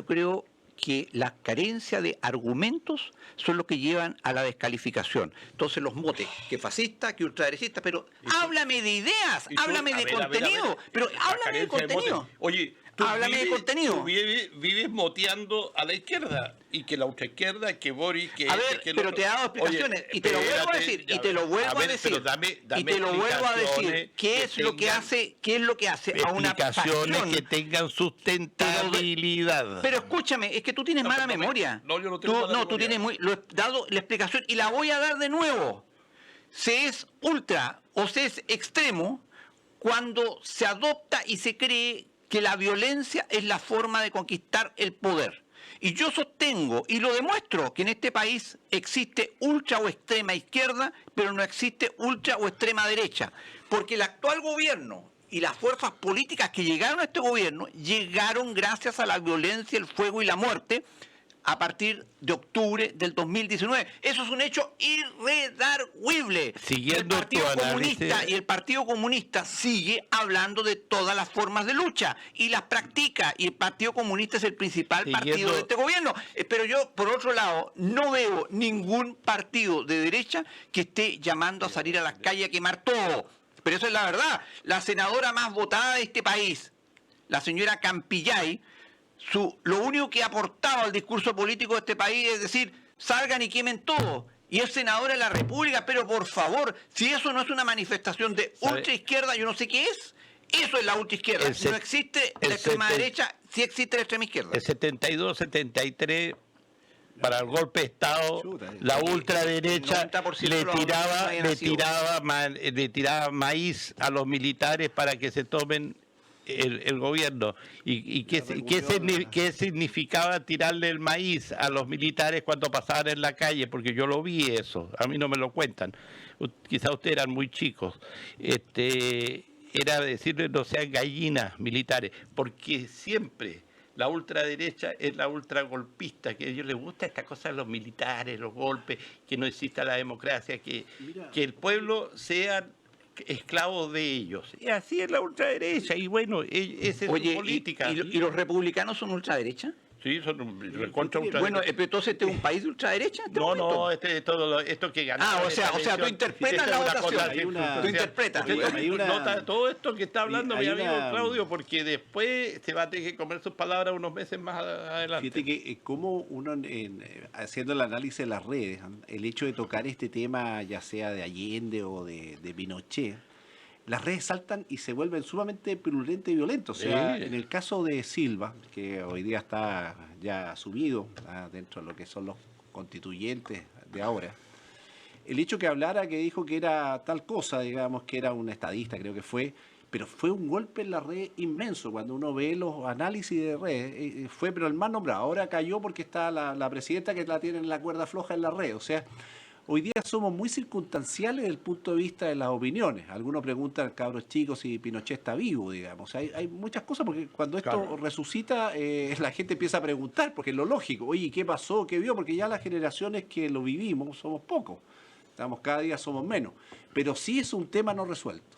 creo que las carencias de argumentos son los que llevan a la descalificación. Entonces los motes, que fascista, que ultraderechista, pero háblame de ideas, háblame de contenido, pero háblame de contenido. Oye, háblame de contenido. Tú vives moteando a la izquierda, y que la ultraizquierda, que Boris, que... A ver, que pero te he dado explicaciones, y te lo vuelvo a decir, y te lo vuelvo a decir, y te lo vuelvo a decir, ¿qué es lo que hace a una facción que tengan sustentabilidad? Pero escúchame, es que tú tienes mala memoria. No, yo no tengo mala memoria. Tú tienes lo he dado la explicación y la voy a dar de nuevo. Se es ultra o se es extremo cuando se adopta y se cree que la violencia es la forma de conquistar el poder. Y yo sostengo y lo demuestro que en este país existe ultra o extrema izquierda, pero no existe ultra o extrema derecha. Porque el actual gobierno y las fuerzas políticas que llegaron a este gobierno llegaron gracias a la violencia, el fuego y la muerte a partir de octubre del 2019. Eso es un hecho irredarguible. Siguiendo el Partido Comunista sigue hablando de todas las formas de lucha y las practica, y el Partido Comunista es el principal partido de este gobierno. Pero yo, por otro lado, no veo ningún partido de derecha que esté llamando a salir a las calles a quemar todo. Pero eso es la verdad. La senadora más votada de este país, la señora Campillay, lo único que aportaba al discurso político de este país es decir, salgan y quemen todo. Y es senadora de la República, pero por favor, si eso no es una manifestación de ultraizquierda, yo no sé qué es. Eso es la ultraizquierda. No existe la extrema derecha, sí existe la extrema izquierda. El 72, 73... para el golpe de Estado, la ultraderecha le tiraba maíz a los militares para que se tomen el gobierno. ¿Y qué significaba tirarle el maíz a los militares cuando pasaban en la calle? Porque yo lo vi eso, a mí no me lo cuentan. Quizá ustedes eran muy chicos. Era decirles no sean gallinas militares, porque siempre... la ultraderecha es la ultragolpista, que a ellos les gusta esta cosa de los militares, los golpes, que no exista la democracia, que el pueblo sea esclavo de ellos. Y así es la ultraderecha, y bueno, esa es su política. ¿Y los republicanos son ultraderecha? Sí, son recontra ultraderecha. Bueno, pero entonces este es un país de ultraderecha. No, esto que ganó. O sea, tú interpretas la votación. Tú interpretas. Nota todo esto que está hablando mi amigo Claudio, porque después se va a tener que comer sus palabras unos meses más adelante. Fíjate que como uno, haciendo el análisis de las redes, el hecho de tocar este tema, ya sea de Allende o de Pinochet, las redes saltan y se vuelven sumamente purulentes y violentos. O sea, en el caso de Silva, que hoy día está ya asumido dentro de lo que son los constituyentes de ahora, el hecho que hablara, que dijo que era tal cosa, digamos, que era un estadista, creo que fue, pero fue un golpe en la red inmenso. Cuando uno ve los análisis de redes, fue pero el más nombrado. Ahora cayó porque está la presidenta que la tiene en la cuerda floja en la red. O sea, hoy día somos muy circunstanciales desde el punto de vista de las opiniones. Algunos preguntan, cabros chicos, si Pinochet está vivo, digamos. Hay muchas cosas, porque cuando esto resucita, la gente empieza a preguntar, porque es lo lógico. Oye, ¿qué pasó? ¿Qué vio? Porque ya las generaciones que lo vivimos somos pocos. Cada día somos menos. Pero sí es un tema no resuelto.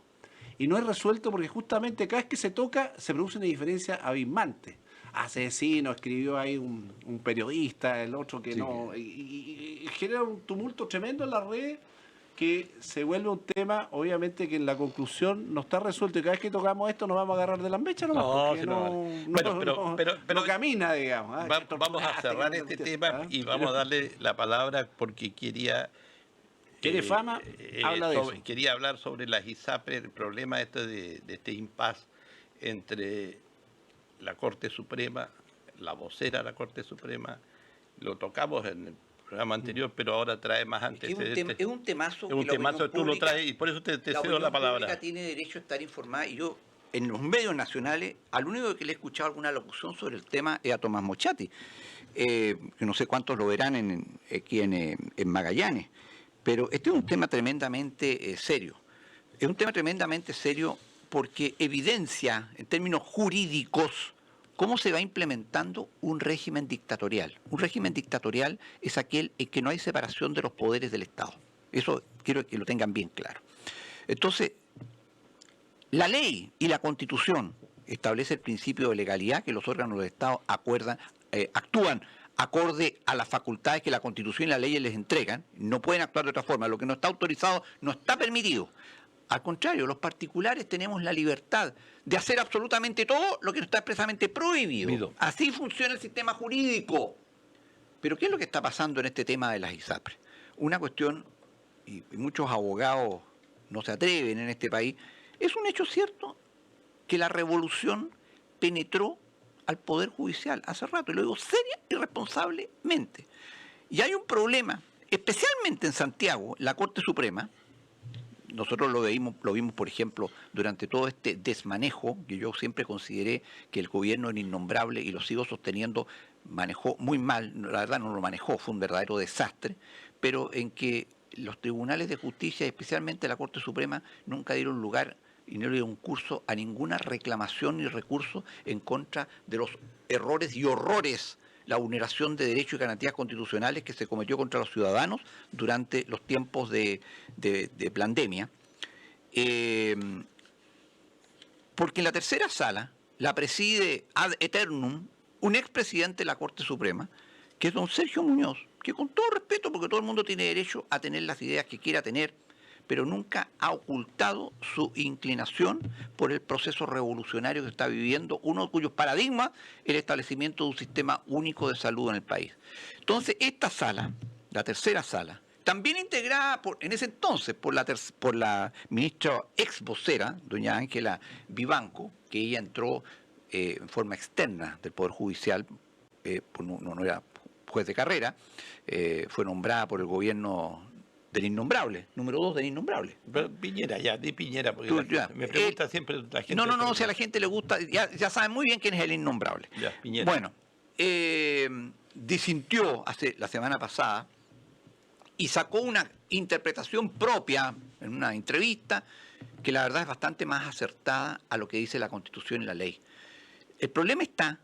Y no es resuelto porque justamente cada vez que se toca, se produce una diferencia abismante. Asesino, escribió ahí un periodista, el otro que no... Y genera un tumulto tremendo en la red que se vuelve un tema, obviamente, que en la conclusión no está resuelto. Y cada vez que tocamos esto nos vamos a agarrar de las mechas nomás, no camina, digamos. Vamos a cerrar este tema y vamos a darle la palabra porque quería... ¿Quiere fama? Habla de eso. Quería hablar sobre las ISAPRE, el problema de este impasse entre la Corte Suprema, la vocera de la Corte Suprema. Lo tocamos en el programa anterior, pero ahora trae más antecedentes. Es un temazo. Es un temazo, tú lo traes y por eso te cedo la palabra. La opinión pública tiene derecho a estar informada, y yo, en los medios nacionales, al único que le he escuchado alguna locución sobre el tema es a Tomás Mochati, que no sé cuántos lo verán aquí en Magallanes. Pero este es un tema tremendamente serio. Es un tema tremendamente serio porque evidencia, en términos jurídicos, cómo se va implementando un régimen dictatorial. Un régimen dictatorial es aquel en que no hay separación de los poderes del Estado. Eso quiero que lo tengan bien claro. Entonces, la ley y la Constitución establece el principio de legalidad, que los órganos del Estado actúan acorde a las facultades que la Constitución y la ley les entregan. No pueden actuar de otra forma. Lo que no está autorizado no está permitido. Al contrario, los particulares tenemos la libertad de hacer absolutamente todo lo que no está expresamente prohibido. Así funciona el sistema jurídico. Pero ¿qué es lo que está pasando en este tema de las ISAPRES? Una cuestión, y muchos abogados no se atreven en este país, es un hecho cierto que la revolución penetró al Poder Judicial hace rato, y lo digo seria y responsablemente. Y hay un problema, especialmente en Santiago, la Corte Suprema. Nosotros lo vimos, por ejemplo, durante todo este desmanejo, que yo siempre consideré que el gobierno del Innombrable, y lo sigo sosteniendo, manejó muy mal, la verdad no lo manejó, fue un verdadero desastre, pero en que los tribunales de justicia, especialmente la Corte Suprema, nunca dieron lugar y no dieron curso a ninguna reclamación ni recurso en contra de los errores y horrores, la vulneración de derechos y garantías constitucionales que se cometió contra los ciudadanos durante los tiempos de pandemia. Porque en la tercera sala la preside ad eternum un expresidente de la Corte Suprema, que es don Sergio Muñoz, que con todo respeto, porque todo el mundo tiene derecho a tener las ideas que quiera tener, pero nunca ha ocultado su inclinación por el proceso revolucionario que está viviendo, uno de cuyos paradigmas es el establecimiento de un sistema único de salud en el país. Entonces, esta sala, la tercera sala, también integrada en ese entonces por la ministra ex vocera, doña Ángela Vivanco, que ella entró en forma externa del Poder Judicial, no era juez de carrera, fue nombrada por el gobierno del Innombrable, número 2 del Innombrable. Pero Piñera, ya, di Piñera, porque me pregunta siempre la gente. No, si a la gente le gusta, ya saben muy bien quién es el Innombrable. Ya, Piñera. Bueno, disintió la semana pasada y sacó una interpretación propia en una entrevista que la verdad es bastante más acertada a lo que dice la Constitución y la ley. El problema está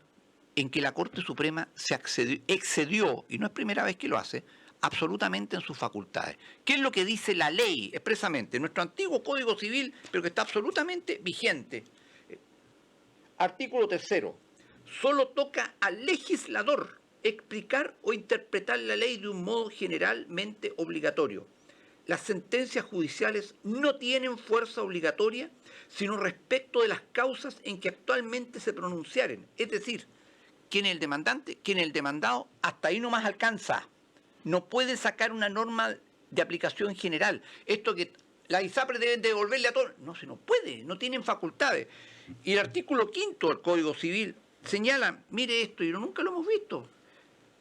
en que la Corte Suprema se excedió, y no es primera vez que lo hace, absolutamente en sus facultades. ¿Qué es lo que dice la ley expresamente? Nuestro antiguo Código Civil, pero que está absolutamente vigente. Artículo 3º. Solo toca al legislador explicar o interpretar la ley de un modo generalmente obligatorio. Las sentencias judiciales no tienen fuerza obligatoria, sino respecto de las causas en que actualmente se pronunciaren. Es decir, quién es el demandante, quién es el demandado, hasta ahí nomás alcanza. No puede sacar una norma de aplicación general. Esto que las ISAPRES deben devolverle a todos. No se nos puede, no tienen facultades. Y el artículo 5º del Código Civil señala, mire esto, y nunca lo hemos visto.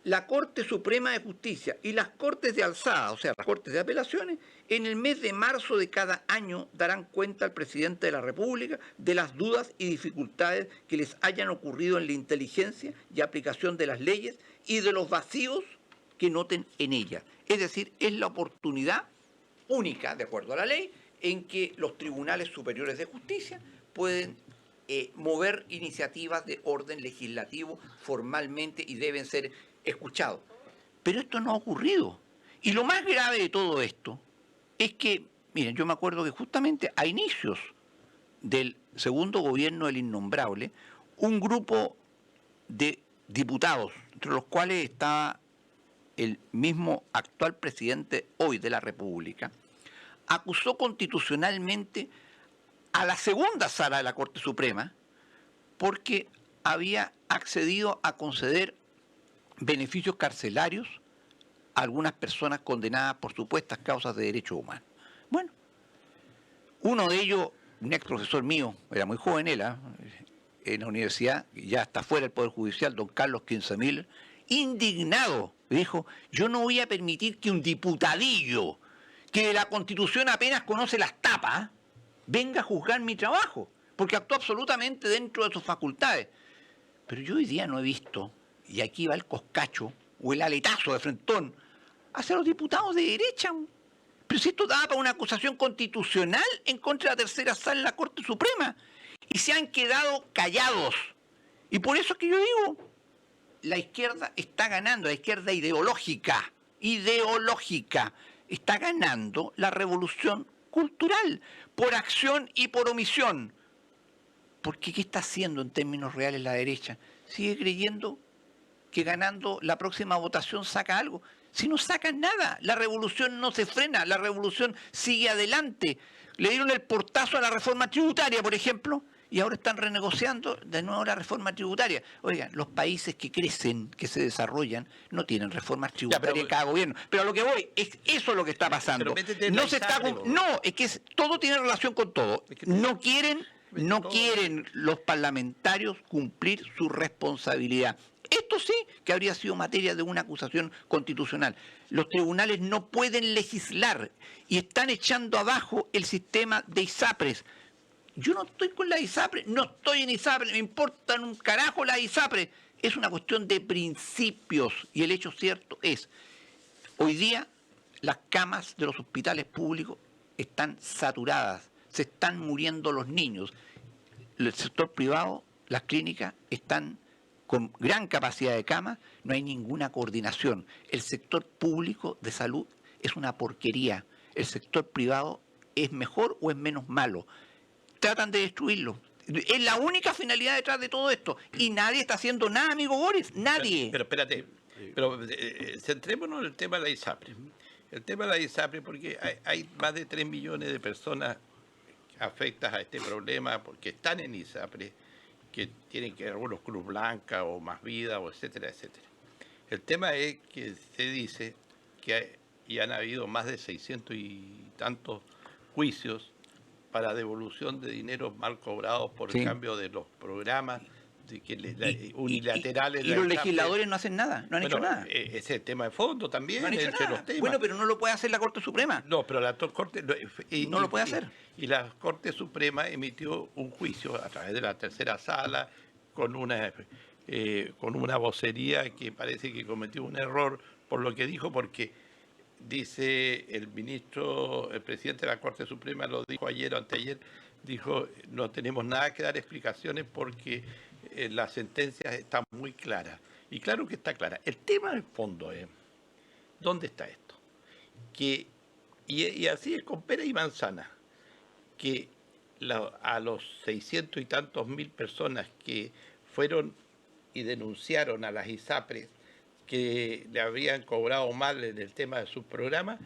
La Corte Suprema de Justicia y las Cortes de Alzada, o sea, las Cortes de Apelaciones, en el mes de marzo de cada año darán cuenta al presidente de la República de las dudas y dificultades que les hayan ocurrido en la inteligencia y aplicación de las leyes y de los vacíos que noten en ella. Es decir, es la oportunidad única, de acuerdo a la ley, en que los tribunales superiores de justicia pueden mover iniciativas de orden legislativo formalmente y deben ser escuchados. Pero esto no ha ocurrido. Y lo más grave de todo esto es que, miren, yo me acuerdo que justamente a inicios del segundo gobierno del Innombrable, un grupo de diputados, entre los cuales estaba el mismo actual presidente hoy de la República, acusó constitucionalmente a la segunda sala de la Corte Suprema porque había accedido a conceder beneficios carcelarios a algunas personas condenadas por supuestas causas de derechos humanos. Bueno, uno de ellos, un ex profesor mío, era muy joven él, en la universidad, ya está fuera del Poder Judicial, don Carlos Quinzamiller, indignado, dijo, yo no voy a permitir que un diputadillo, que de la Constitución apenas conoce las tapas, venga a juzgar mi trabajo, porque actuó absolutamente dentro de sus facultades. Pero yo hoy día no he visto, y aquí va el coscacho, o el aletazo de frentón, hacia los diputados de derecha. Pero si esto daba para una acusación constitucional en contra de la tercera sala en la Corte Suprema. Y se han quedado callados. Y por eso es que yo digo, la izquierda está ganando, la izquierda ideológica, está ganando la revolución cultural, por acción y por omisión. Porque ¿qué está haciendo en términos reales la derecha? Sigue creyendo que ganando la próxima votación saca algo. Si no sacan nada, la revolución no se frena, la revolución sigue adelante. Le dieron el portazo a la reforma tributaria, por ejemplo, y ahora están renegociando de nuevo la reforma tributaria. Oigan, los países que crecen, que se desarrollan, no tienen reformas tributarias cada gobierno. Pero a lo que voy, es eso lo que está pasando. No se está, no, es que todo tiene relación con todo. No quieren los parlamentarios cumplir su responsabilidad. Esto sí que habría sido materia de una acusación constitucional. Los tribunales no pueden legislar y están echando abajo el sistema de ISAPRES. Yo no estoy con la ISAPRES, no estoy en ISAPRES, me importan un carajo la ISAPRES. Es una cuestión de principios y el hecho cierto es, hoy día las camas de los hospitales públicos están saturadas, se están muriendo los niños. El sector privado, las clínicas están con gran capacidad de camas, no hay ninguna coordinación. El sector público de salud es una porquería. El sector privado es mejor o es menos malo. Tratan de destruirlo. Es la única finalidad detrás de todo esto. Y nadie está haciendo nada, amigo Boris. Nadie. Pero espérate. Centrémonos en el tema de la ISAPRE. El tema de la ISAPRE, porque hay más de 3 millones de personas afectas a este problema porque están en ISAPRE, que tienen que ver algunos Cruz Blanca o Más Vida, o etcétera, etcétera. El tema es que se dice que ya han habido más de 600 y tantos juicios para devolución de dinero mal cobrados por el cambio de los programas unilaterales. Y los legisladores no hacen nada, no han hecho nada. Ese es el tema de fondo también. No han hecho nada. Los temas. Bueno, pero no lo puede hacer la Corte Suprema. No, pero la Corte... no lo puede hacer. Y la Corte Suprema emitió un juicio a través de la tercera sala con una vocería que parece que cometió un error por lo que dijo, porque dice el presidente de la Corte Suprema, lo dijo ayer o anteayer, dijo, no tenemos nada que dar explicaciones porque las sentencias están muy claras. Y claro que está clara. El tema de fondo es, ¿dónde está esto? Y así es con pera y manzana, que a los 600 y tantos mil personas que fueron y denunciaron a las ISAPRES que le habrían cobrado mal en el tema de sus programas,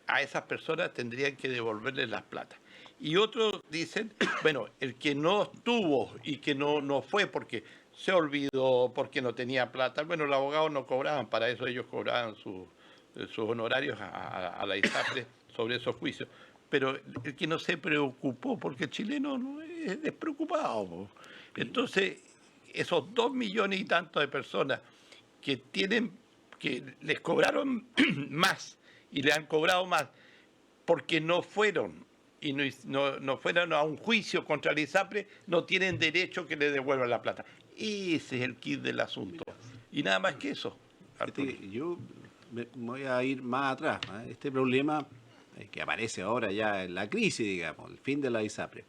a esas personas tendrían que devolverles las plata. Y otros dicen, bueno, el que no estuvo y que no fue porque se olvidó, porque no tenía plata, bueno, los abogados no cobraban, para eso ellos cobraban sus honorarios a la ISAPRE sobre esos juicios. Pero el que no se preocupó, porque el chileno no es despreocupado. Entonces, esos 2 millones y tantos de personas que les cobraron más y le han cobrado más porque no fueron y no fueron a un juicio contra la ISAPRE, no tienen derecho que le devuelvan la plata. Ese es el kit del asunto. Y nada más que eso. Yo me voy a ir más atrás. Este problema que aparece ahora ya en la crisis, digamos, el fin de la ISAPRE.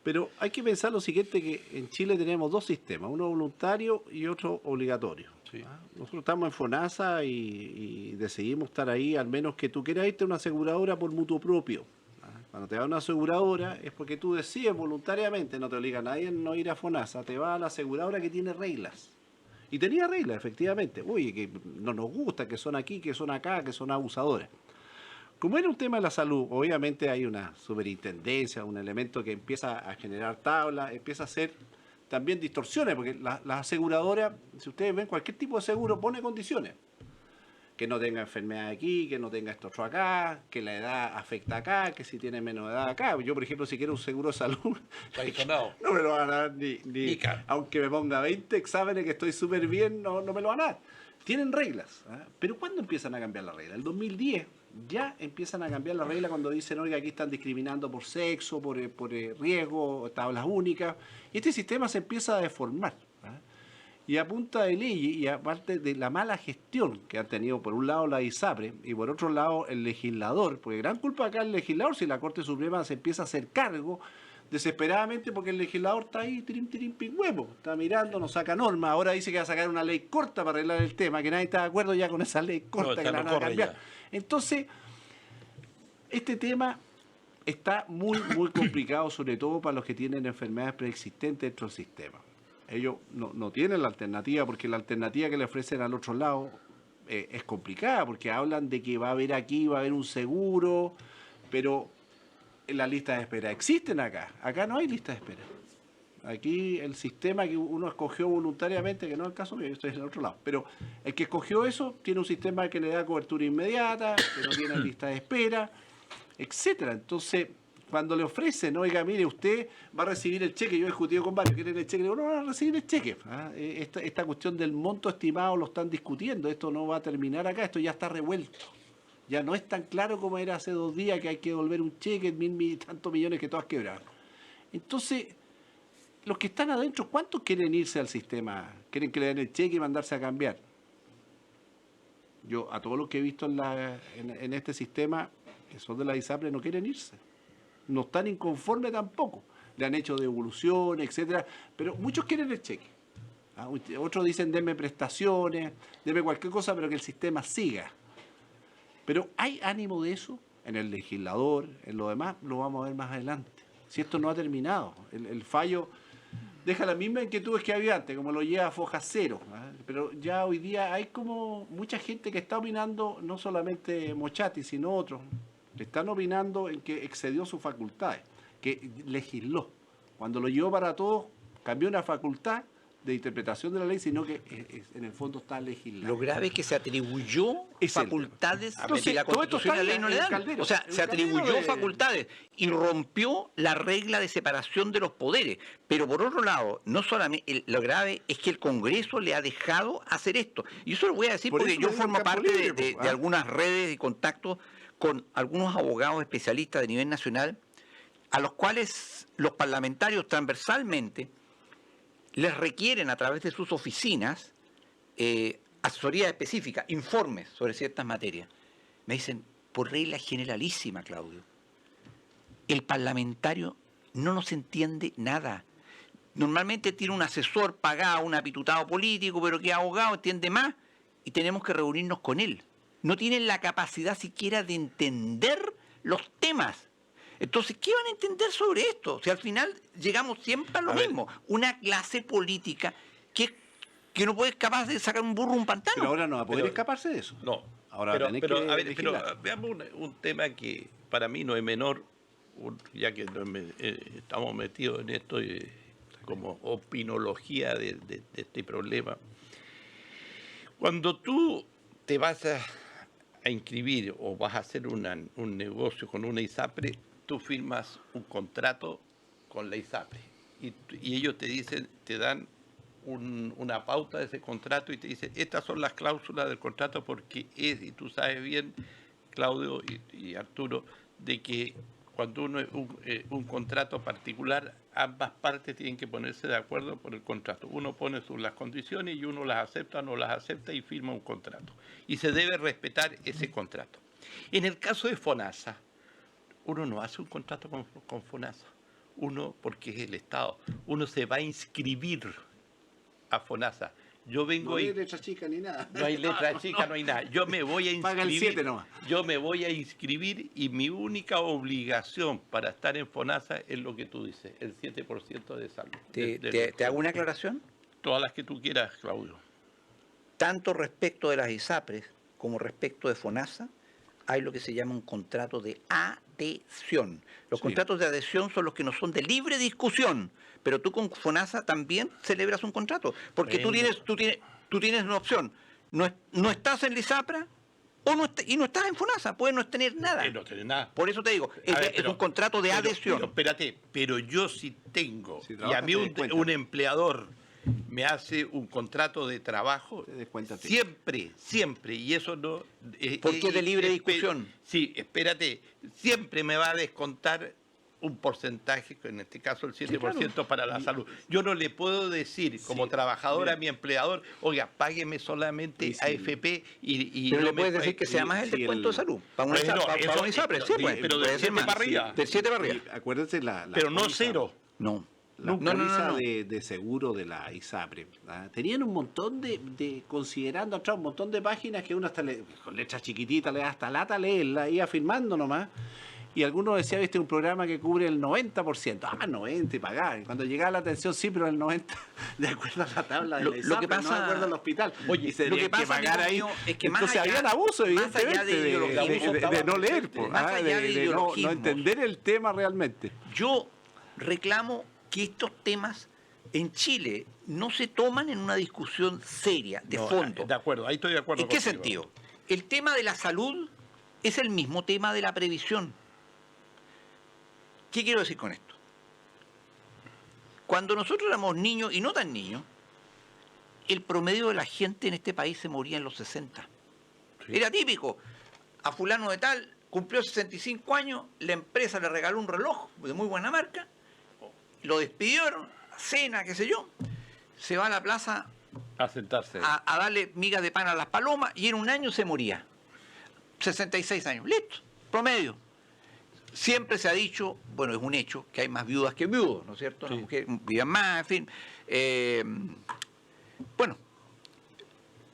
Pero hay que pensar lo siguiente, que en Chile tenemos dos sistemas, uno voluntario y otro obligatorio. Sí. Nosotros estamos en FONASA y decidimos estar ahí, al menos que tú quieras irte a una aseguradora por mutuo propio. Cuando te va a una aseguradora es porque tú decides voluntariamente, no te obliga a nadie a no ir a FONASA, te va a la aseguradora que tiene reglas. Y tenía reglas, efectivamente. Oye, que no nos gusta, que son aquí, que son acá, que son abusadores. Como era un tema de la salud, obviamente hay una superintendencia, un elemento que empieza a generar tablas, empieza a hacer también distorsiones, porque la aseguradora, si ustedes ven, cualquier tipo de seguro pone condiciones. Que no tenga enfermedad aquí, que no tenga esto otro acá, que la edad afecta acá, que si tiene menos edad acá. Yo, por ejemplo, si quiero un seguro de salud, no me lo van a dar ni aunque me ponga 20 exámenes que estoy súper bien, no me lo van a dar. Tienen reglas, ¿eh? Pero ¿cuándo empiezan a cambiar las reglas? El 2010 ya empiezan a cambiar las reglas cuando dicen, oiga, aquí están discriminando por sexo, por riesgo, tablas únicas. Y este sistema se empieza a deformar, ¿eh? Y a punta de leyes, y aparte de la mala gestión que han tenido por un lado la ISAPRE y por otro lado el legislador, porque gran culpa acá el legislador si la Corte Suprema se empieza a hacer cargo desesperadamente porque el legislador está ahí, tirín, pingüemo, está mirando, no saca normas, ahora dice que va a sacar una ley corta para arreglar el tema, que nadie está de acuerdo ya con esa ley corta que la van a cambiar. Ya. Entonces, este tema está muy complicado, sobre todo para los que tienen enfermedades preexistentes dentro del sistema. Ellos no tienen la alternativa, porque la alternativa que le ofrecen al otro lado es complicada, porque hablan de que va a haber un seguro, pero las listas de espera existen acá. Acá no hay listas de espera. Aquí el sistema que uno escogió voluntariamente, que no es el caso mío, yo estoy en el otro lado, pero el que escogió eso tiene un sistema que le da cobertura inmediata, que no tiene lista de espera, etcétera. Entonces, cuando le ofrecen, oiga, mire, usted va a recibir el cheque, yo he discutido con varios, ¿quieren el cheque? Le digo, no, van a recibir el cheque. Esta cuestión del monto estimado lo están discutiendo, esto no va a terminar acá, esto ya está revuelto. Ya no es tan claro como era hace 2 días que hay que devolver un cheque, 1.000 y tantos millones que todas quebraron. Entonces, los que están adentro, ¿cuántos quieren irse al sistema? ¿Quieren que le den el cheque y mandarse a cambiar? Yo, a todos los que he visto en este sistema, que son de la ISAPRE, no quieren irse. No están inconformes tampoco. Le han hecho devoluciones, etcétera, pero muchos quieren el cheque. Otros dicen, denme prestaciones, denme cualquier cosa, pero que el sistema siga. Pero ¿hay ánimo de eso? En el legislador, en lo demás, lo vamos a ver más adelante. Si esto no ha terminado, el fallo deja la misma inquietud que había antes, como lo lleva a foja cero. Pero ya hoy día hay como mucha gente que está opinando, no solamente Mochati, sino otros, están opinando en que excedió sus facultades, que legisló. Cuando lo llevó para todos, cambió una facultad de interpretación de la ley, sino que en el fondo está legislado. Lo grave es que se atribuyó facultades que la Constitución y la ley no le dan. O sea, se atribuyó facultades y rompió la regla de separación de los poderes. Pero por otro lado, no solamente lo grave es que el Congreso le ha dejado hacer esto. Y eso lo voy a decir porque yo formo parte de algunas redes y contactos con algunos abogados especialistas de nivel nacional, a los cuales los parlamentarios transversalmente les requieren a través de sus oficinas asesoría específica, informes sobre ciertas materias. Me dicen, por regla generalísima, Claudio, el parlamentario no nos entiende nada. Normalmente tiene un asesor pagado, un apitutado político, pero que es abogado, entiende más, y tenemos que reunirnos con él. No tienen la capacidad siquiera de entender los temas. Entonces, ¿qué van a entender sobre esto? Si al final llegamos siempre a lo mismo. Una clase política que no puede ser capaz de sacar un burro un pantano. Pero ahora no va a poder escaparse de eso. No. Ahora pero veamos un tema que para mí no es menor, ya que estamos metidos en esto como opinología de este problema. Cuando tú te vas a inscribir o vas a hacer un negocio con una ISAPRE, tú firmas un contrato con la ISAPRE y ellos te dan una pauta de ese contrato y te dicen, estas son las cláusulas del contrato porque y tú sabes bien, Claudio y Arturo, de que cuando uno es un contrato particular, ambas partes tienen que ponerse de acuerdo por el contrato. Uno pone las condiciones y uno las acepta o no las acepta y firma un contrato. Y se debe respetar ese contrato. En el caso de FONASA, uno no hace un contrato con FONASA. Uno, porque es el Estado, uno se va a inscribir a FONASA. Yo vengo no hay letra chica ni nada. No hay letra chica, no hay nada. Yo me voy a inscribir. Paga el 7 nomás. Yo me voy a inscribir y mi única obligación para estar en FONASA es lo que tú dices, el 7% de salud. ¿Te hago una aclaración? Todas las que tú quieras, Claudio. Tanto respecto de las ISAPRES como respecto de FONASA, hay lo que se llama un contrato de adhesión. Los contratos de adhesión son los que no son de libre discusión, pero tú con FONASA también celebras un contrato, porque tú tienes una opción, no estás en la ISAPRE y no estás en FONASA, puedes no tener nada. No tener nada. Por eso te digo, es un contrato de adhesión. Espérate, pero yo sí tengo, y a mí un empleador me hace un contrato de trabajo, siempre, y eso no... ¿Por qué de libre discusión? Sí, espérate, siempre me va a descontar un porcentaje, en este caso el 7% claro. para la salud. Yo no le puedo decir como trabajador a mi empleador, oiga, págueme solamente AFP y Pero no le puedes me- decir que sea más el sí, descuento de salud. Para una, Bueno, para eso- una ISAPRE, sí, sí, pues, pero de puede ser 7 más. para arriba. De 7 para arriba. Acuérdense la pero no póliza- cero. No. La No, no, no, póliza no. de seguro de la ISAPRE. Tenían un montón considerando atrás, un montón de páginas que uno hasta con letras chiquititas le da hasta lata leerla, iba firmando nomás. Y algunos decían, viste, un programa que cubre el 90%. 90 y pagar. Y cuando llegaba la atención, sí, pero el 90%, de acuerdo a la tabla de Lo la que ISAPRE, pasa- no de acuerdo al hospital. Oye, Y se lo que tenía pasa, pagar amigo ahí. mío, es que más Entonces allá- habían abuso, más allá evidentemente, de ideologismo, de no leer, pues, más allá de no ideologismos. entender el tema realmente. Yo reclamo que estos temas en Chile no se toman en una discusión seria, de No, fondo. de acuerdo, ahí estoy de acuerdo ¿En qué contigo. sentido? El tema de la salud es el mismo tema de la previsión. ¿Qué quiero decir con esto? Cuando nosotros éramos niños, y no tan niños, el promedio de la gente en este país se moría en los 60. Sí. Era típico. A fulano de tal cumplió 65 años, la empresa le regaló un reloj de muy buena marca, lo despidieron, cena, qué sé yo, se va a la plaza A sentarse. a darle migas de pan a las palomas y en un año se moría. 66 años, listo, promedio. Siempre se ha dicho, bueno, es un hecho, que hay más viudas que viudos, ¿no es cierto? Las Sí. mujeres viven más, en fin. Bueno,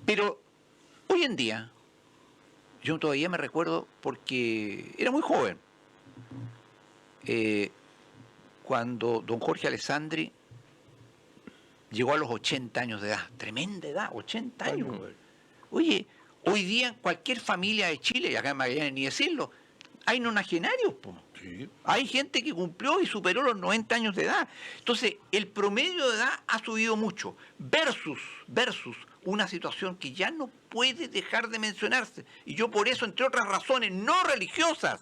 pero hoy en día, yo todavía me recuerdo porque era muy joven, cuando don Jorge Alessandri llegó a los 80 años de edad, tremenda edad, 80 años. Bueno. Oye, hoy día en cualquier familia de Chile, y acá en Magallanes ni decirlo, hay nonagenarios, po. Sí. Hay gente que cumplió y superó los 90 años de edad. Entonces, el promedio de edad ha subido mucho, versus una situación que ya no puede dejar de mencionarse. Y yo por eso, entre otras razones no religiosas,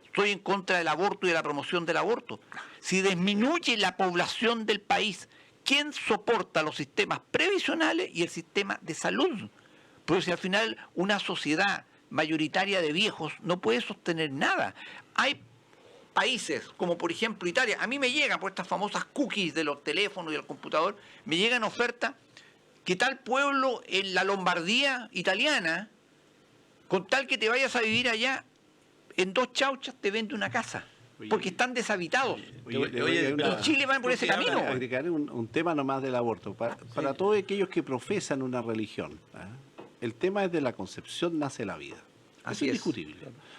estoy en contra del aborto y de la promoción del aborto. Si disminuye la población del país, ¿quién soporta los sistemas previsionales y el sistema de salud? Porque si al final una sociedad mayoritaria de viejos no puede sostener nada. Hay países como por ejemplo Italia, a mí me llegan por estas famosas cookies de los teléfonos y del computador, me llegan ofertas que tal pueblo en la Lombardía italiana, con tal que te vayas a vivir allá, en 2 chauchas te vende una casa, porque están deshabitados. Y Chile va por ese camino. Agregar un tema nomás del aborto. Para todos aquellos que profesan una religión, el tema es de la concepción nace la vida. Así Eso es. discutible.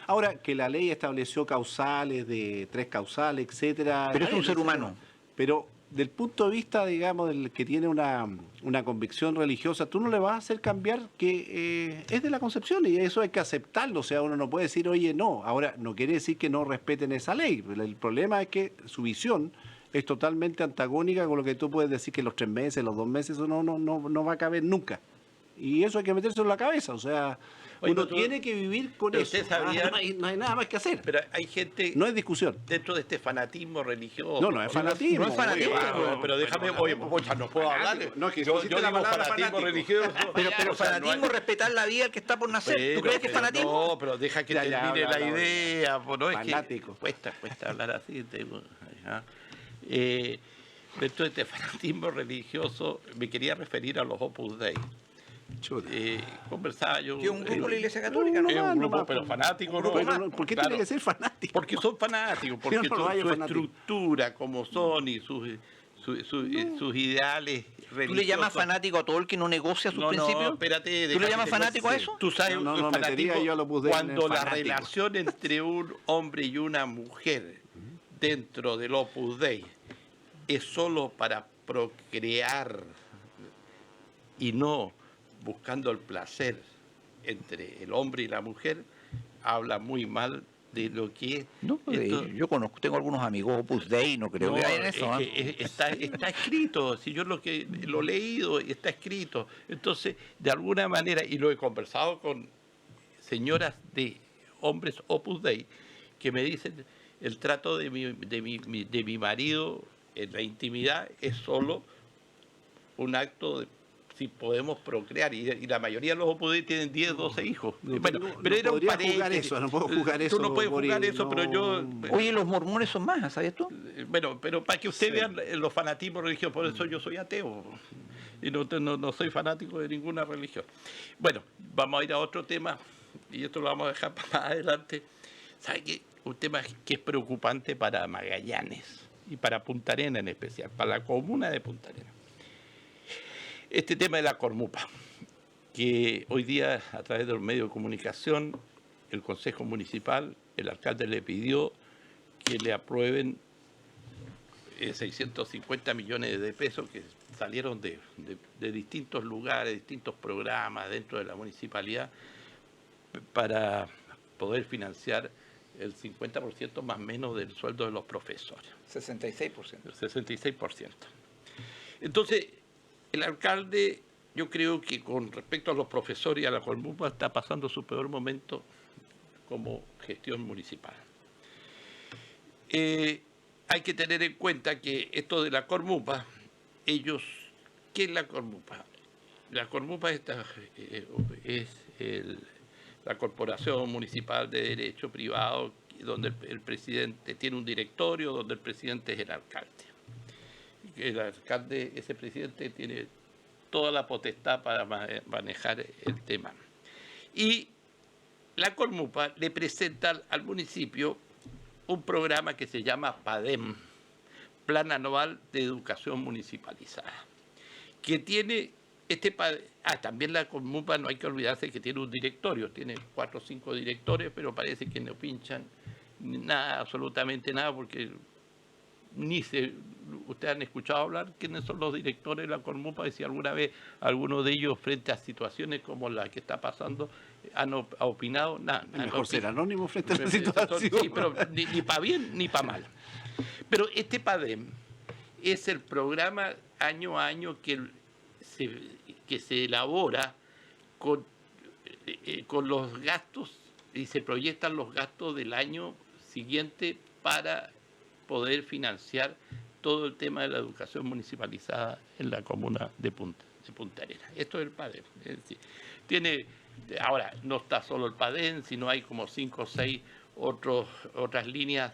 Ahora, que la ley estableció causales de 3 causales, etcétera. Pero es un ser humano. Pero del punto de vista, digamos, del que tiene una convicción religiosa, tú no le vas a hacer cambiar que es de la concepción y eso hay que aceptarlo. O sea, uno no puede decir, oye, no. Ahora, no quiere decir que no respeten esa ley. El problema es que su visión es totalmente antagónica con lo que tú puedes decir que los 3 meses, los 2 meses, eso no va a caber nunca. Y eso hay que meterse en la cabeza. O sea, Oye, uno tú- tiene que vivir con pero eso. usted sabía- No hay nada más que hacer. Pero hay gente No es discusión. dentro de este fanatismo religioso. No es fanatismo. no es fanatismo. Oye, pero déjame, oye, pocha, no puedo hablar. No, es que yo pusiste la digo palabra fanatismo fanático. religioso. Pero O sea, no fanatismo hay- es respetar la vida del que está por nacer. ¿Tú crees que es fanatismo? No, pero deja que Ya, termine habla, la habla. idea. Pues no, es Fanático. que cuesta hablar así. Dentro de este fanatismo religioso, me quería referir a los Opus Dei. Conversaba yo. Que es un grupo de la Iglesia Católica, ¿no? Es un no grupo, más, pero pues. fanático, Un ¿no? grupo más. ¿Por qué Claro. tiene que ser fanático? Porque son fanáticos, porque Yo no lo su hallo fanático. estructura, como son y sus ideales religiosos. ¿Tú le llamas fanático a todo el que no negocia sus No, principios? espérate. ¿Tú le déjame llamas que- fanático a eso? Tú sabes, No, el metería fanatismo, yo a los Opus Dei en el cuando la fanático. relación entre un hombre y una mujer dentro del Opus Dei es solo para procrear y no buscando el placer entre el hombre y la mujer, habla muy mal de lo que es. No, esto. yo conozco, tengo algunos amigos Opus Dei, no creo No, que haya es eso. que ¿eh? está escrito, si yo lo he leído, está escrito. Entonces, de alguna manera, y lo he conversado con señoras de hombres Opus Dei, que me dicen, el trato de mi marido en la intimidad es solo un acto si podemos procrear, y la mayoría de los opudí tienen 10, 12 hijos. Bueno, no pero era un podría paréntesis. jugar eso, no puedo jugar eso. Tú no puedes Boris, jugar eso, no. pero yo... Oye, los mormones son más, ¿sabías tú? Bueno, pero para que usted Sí. vea los fanatismos religiosos, por eso yo soy ateo y no soy fanático de ninguna religión. Bueno, vamos a ir a otro tema y esto lo vamos a dejar para más adelante. ¿Sabe qué? Un tema que es preocupante para Magallanes y para Punta Arenas en especial, para la comuna de Punta Arenas. Este tema de la Cormupa, que hoy día a través de los medios de comunicación, el Consejo Municipal, el alcalde le pidió que le aprueben 650 millones de pesos que salieron de distintos lugares, distintos programas dentro de la municipalidad para poder financiar el 50% más o menos del sueldo de los profesores. 66%. El 66%. Entonces, el alcalde, yo creo que con respecto a los profesores y a la Cormupa está pasando su peor momento como gestión municipal. Hay que tener en cuenta que esto de la Cormupa, ¿qué es la Cormupa? La Cormupa es la Corporación Municipal de Derecho Privado, donde el presidente tiene un directorio, donde el presidente es el alcalde. El alcalde, ese presidente, tiene toda la potestad para manejar el tema. Y la Cormupa le presenta al municipio un programa que se llama PADEM, Plan Anual de Educación Municipalizada, que tiene también la Cormupa, no hay que olvidarse que tiene un directorio, tiene 4 o 5 directores, pero parece que no pinchan nada, absolutamente nada, porque ustedes han escuchado hablar quiénes son los directores de la Cormupa, y si alguna vez alguno de ellos frente a situaciones como la que está pasando han opinado, nada. Es mejor ser anónimo frente a la situación. Sí, pero ni para bien ni para mal. Pero este PADEM es el programa año a año que se elabora con los gastos y se proyectan los gastos del año siguiente para poder financiar todo el tema de la educación municipalizada en la comuna de Punta Arenas. Esto es el PADEM. Es decir, ahora, no está solo el PADEM, sino hay como 5 o 6 otras líneas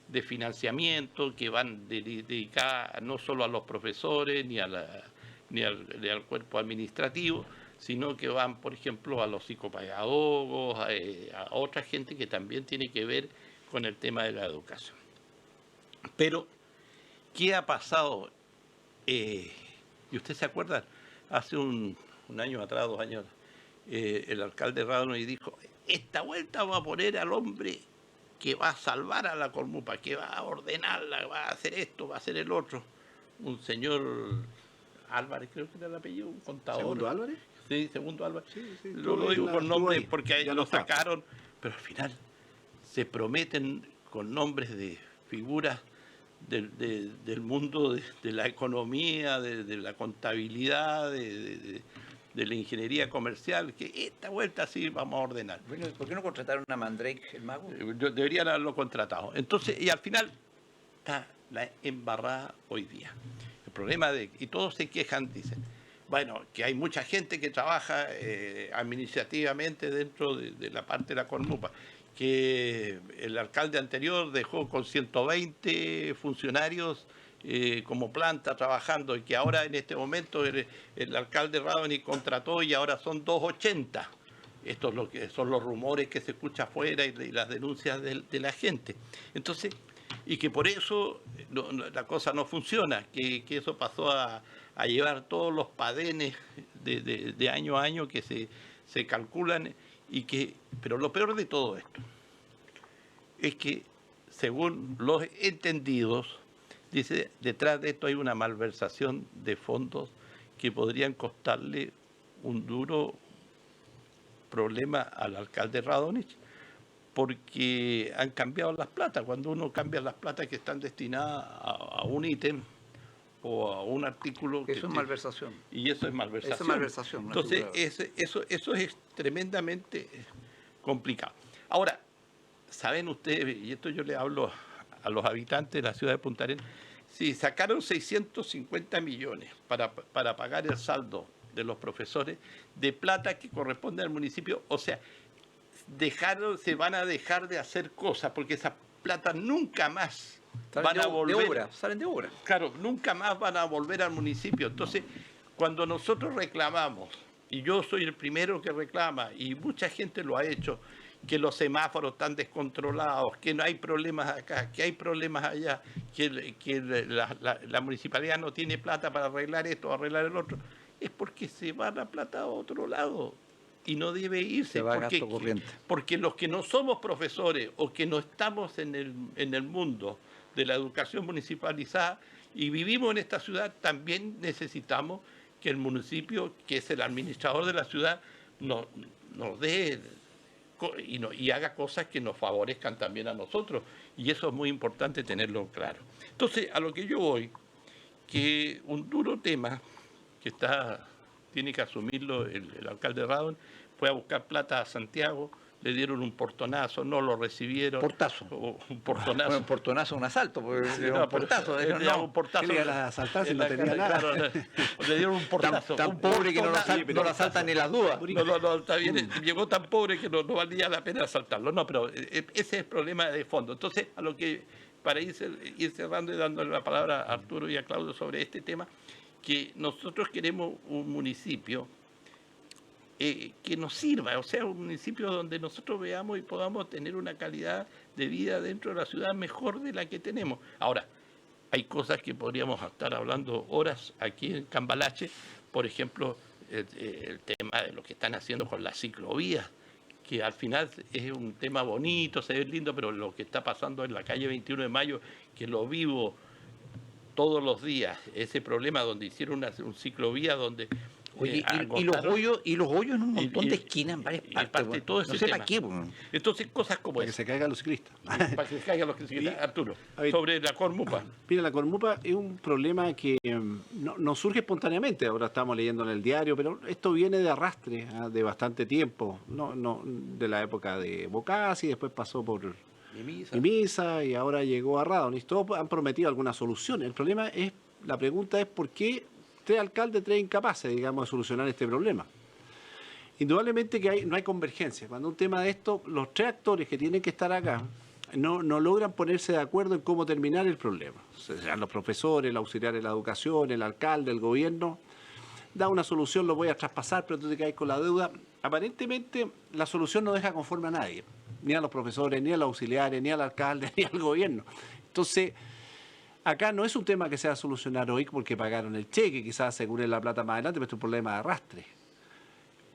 de financiamiento que van dedicadas no solo a los profesores ni al cuerpo administrativo, sino que van, por ejemplo, a los psicopedagogos, a otra gente que también tiene que ver con el tema de la educación. Pero, ¿qué ha pasado? Y usted se acuerda, hace un año atrás, 2 años, el alcalde Radonich dijo, esta vuelta va a poner al hombre que va a salvar a la Cormupa, que va a ordenarla, va a hacer esto, va a hacer el otro. Un señor Álvarez, creo que era el apellido, un contador. ¿Segundo Álvarez? Sí, Segundo Álvarez. Sí, Lo digo con nombres porque ahí ya lo no está. sacaron, pero al final se prometen con nombres de figuras del mundo de la economía, de la contabilidad, de la ingeniería comercial, que esta vuelta sí vamos a ordenar. Bueno, ¿por qué no contrataron a Mandrake, el mago? Deberían haberlo contratado. Entonces, y al final está la embarrada hoy día. El problema y todos se quejan, dicen, bueno, que hay mucha gente que trabaja administrativamente dentro de la parte de la Cormupa, que el alcalde anterior dejó con 120 funcionarios como planta trabajando, y que ahora en este momento el alcalde Radonich contrató y ahora son 280. Esto es lo que son los rumores que se escucha afuera y las denuncias de la gente. Entonces, y que por eso la cosa no funciona, que eso pasó a llevar todos los padenes de año a año que se calculan, pero lo peor de todo esto es que, según los entendidos, dice, detrás de esto hay una malversación de fondos que podrían costarle un duro problema al alcalde Radonich, porque han cambiado las platas. Cuando uno cambia las platas que están destinadas a un ítem o a un artículo... Eso es malversación. Y eso es malversación. Eso es malversación. Entonces, eso es tremendamente complicado. Ahora, ¿saben ustedes? Y esto yo le hablo a los habitantes de la ciudad de Punta Arenas. Sí, sacaron 650 millones para pagar el saldo de los profesores de plata que corresponde al municipio. O sea, se van a dejar de hacer cosas porque esa plata nunca más van a volver. Salen de obra. Claro, nunca más van a volver al municipio. Entonces, cuando nosotros reclamamos, y yo soy el primero que reclama, y mucha gente lo ha hecho, que los semáforos están descontrolados, que no hay problemas acá, que hay problemas allá, que la municipalidad no tiene plata para arreglar esto o arreglar el otro, es porque se va la plata a otro lado y no debe irse. Se va a gasto corriente. Porque los que no somos profesores o que no estamos en el mundo de la educación municipalizada y vivimos en esta ciudad, también necesitamos que el municipio, que es el administrador de la ciudad, nos dé y haga cosas que nos favorezcan también a nosotros. Y eso es muy importante tenerlo claro. Entonces, a lo que yo voy, que un duro tema que tiene que asumirlo el alcalde Radon, fue a buscar plata a Santiago, le dieron un portonazo, no lo recibieron. Portazo. Un portonazo. Bueno, un portonazo, un asalto, porque Sí, era no, un portazo. pero No, un portazo. Él iba a asaltar si no tenía nada. Claro, le dieron un portazo. tan pobre que no lo asaltan ni las dudas. No, está bien. Llegó tan pobre que no valía la pena asaltarlo. No, pero ese es el problema de fondo. Entonces, a lo que, para ir cerrando y dándole la palabra a Arturo y a Claudio sobre este tema, que nosotros queremos un municipio que nos sirva, o sea, un municipio donde nosotros veamos y podamos tener una calidad de vida dentro de la ciudad mejor de la que tenemos. Ahora, hay cosas que podríamos estar hablando horas aquí en Cambalache, por ejemplo, el tema de lo que están haciendo con las ciclovías, que al final es un tema bonito, se ve lindo, pero lo que está pasando en la calle 21 de Mayo, que lo vivo todos los días, ese problema donde hicieron un ciclovía donde... Oye, y los hoyos en un montón de esquinas en varias partes. Bueno. Todo ese no sé tema. para qué. Bueno. Entonces, cosas como Para que esa. se caigan los ciclistas. Para que se caigan los ciclistas. Arturo, a ver, sobre la Cormupa. Mira, la Cormupa es un problema que no surge espontáneamente, ahora estamos leyendo en el diario, pero esto viene de arrastre, de bastante tiempo, no de la época de Bocasi, después pasó por Mimisa y ahora llegó a Radon. Y todos han prometido alguna solución. La pregunta es por qué 3 alcaldes, 3 incapaces, digamos, de solucionar este problema. Indudablemente que no hay convergencia. Cuando un tema de esto, los 3 actores que tienen que estar acá no logran ponerse de acuerdo en cómo terminar el problema. O sea, los profesores, el auxiliar de la educación, el alcalde, el gobierno, da una solución, lo voy a traspasar, pero tú te caes con la deuda. Aparentemente la solución no deja conforme a nadie, ni a los profesores, ni a los auxiliares, ni al alcalde, ni al gobierno. Entonces, acá no es un tema que se va a solucionar hoy porque pagaron el cheque, quizás aseguren la plata más adelante, pero es un problema de arrastre.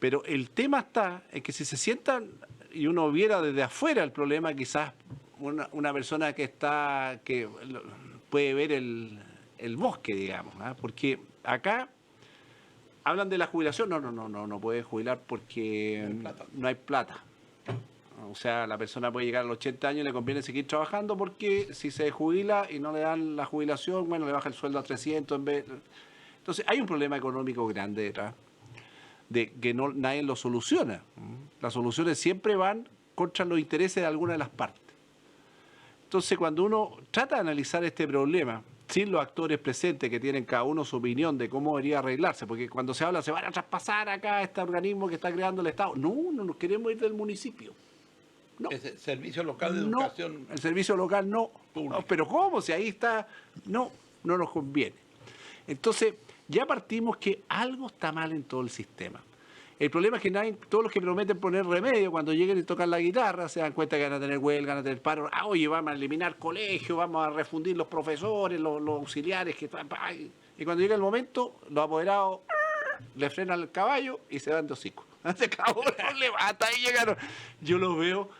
Pero el tema está en que si se sientan y uno viera desde afuera el problema, quizás una persona que puede ver el bosque, digamos, ¿eh? Porque acá hablan de la jubilación, no puede jubilar porque no hay plata. O sea, la persona puede llegar a los 80 años y le conviene seguir trabajando porque si se jubila y no le dan la jubilación, bueno, le baja el sueldo a 300 en vez. Entonces, hay un problema económico grande detrás de que nadie lo soluciona. Las soluciones siempre van contra los intereses de alguna de las partes. Entonces, cuando uno trata de analizar este problema, sin los actores presentes que tienen cada uno su opinión de cómo debería arreglarse, porque cuando se habla, se van a traspasar acá este organismo que está creando el Estado. No nos queremos ir del municipio. No. Ese servicio local de educación. El servicio local no. Pero ¿cómo? Si ahí está. No nos conviene. Entonces, ya partimos que algo está mal en todo el sistema. El problema es que todos los que prometen poner remedio, cuando lleguen y tocan la guitarra, se dan cuenta que van a tener huelga, van a tener paro. Oye, vamos a eliminar colegios, vamos a refundir los profesores, los auxiliares. Y cuando llega el momento, los apoderados le frenan el caballo y se van de hocico. Se acabó el problema. Hasta ahí llegaron. Yo lo veo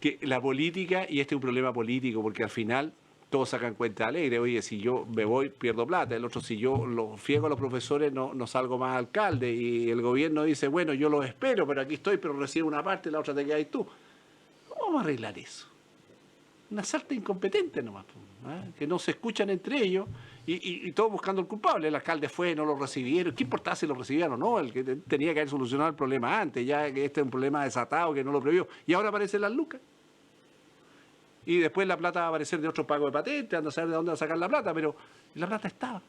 que la política, y este es un problema político, porque al final todos sacan cuenta alegre. Oye, si yo me voy, pierdo plata. El otro, si yo lo fiego a los profesores, no salgo más alcalde. Y el gobierno dice, bueno, yo los espero, pero aquí estoy, pero recibo una parte, la otra te quedas tú. ¿Cómo vamos a arreglar eso? Una sarta incompetente nomás, ¿eh? Que no se escuchan entre ellos y todos buscando el culpable. El alcalde fue, no lo recibieron. ¿Qué importaba si lo recibieron o no? El que tenía que haber solucionado el problema antes, ya que este es un problema desatado que no lo previó. Y ahora aparecen las lucas. Y después la plata va a aparecer de otro pago de patente, anda a saber de dónde va a sacar la plata, pero la plata estaba.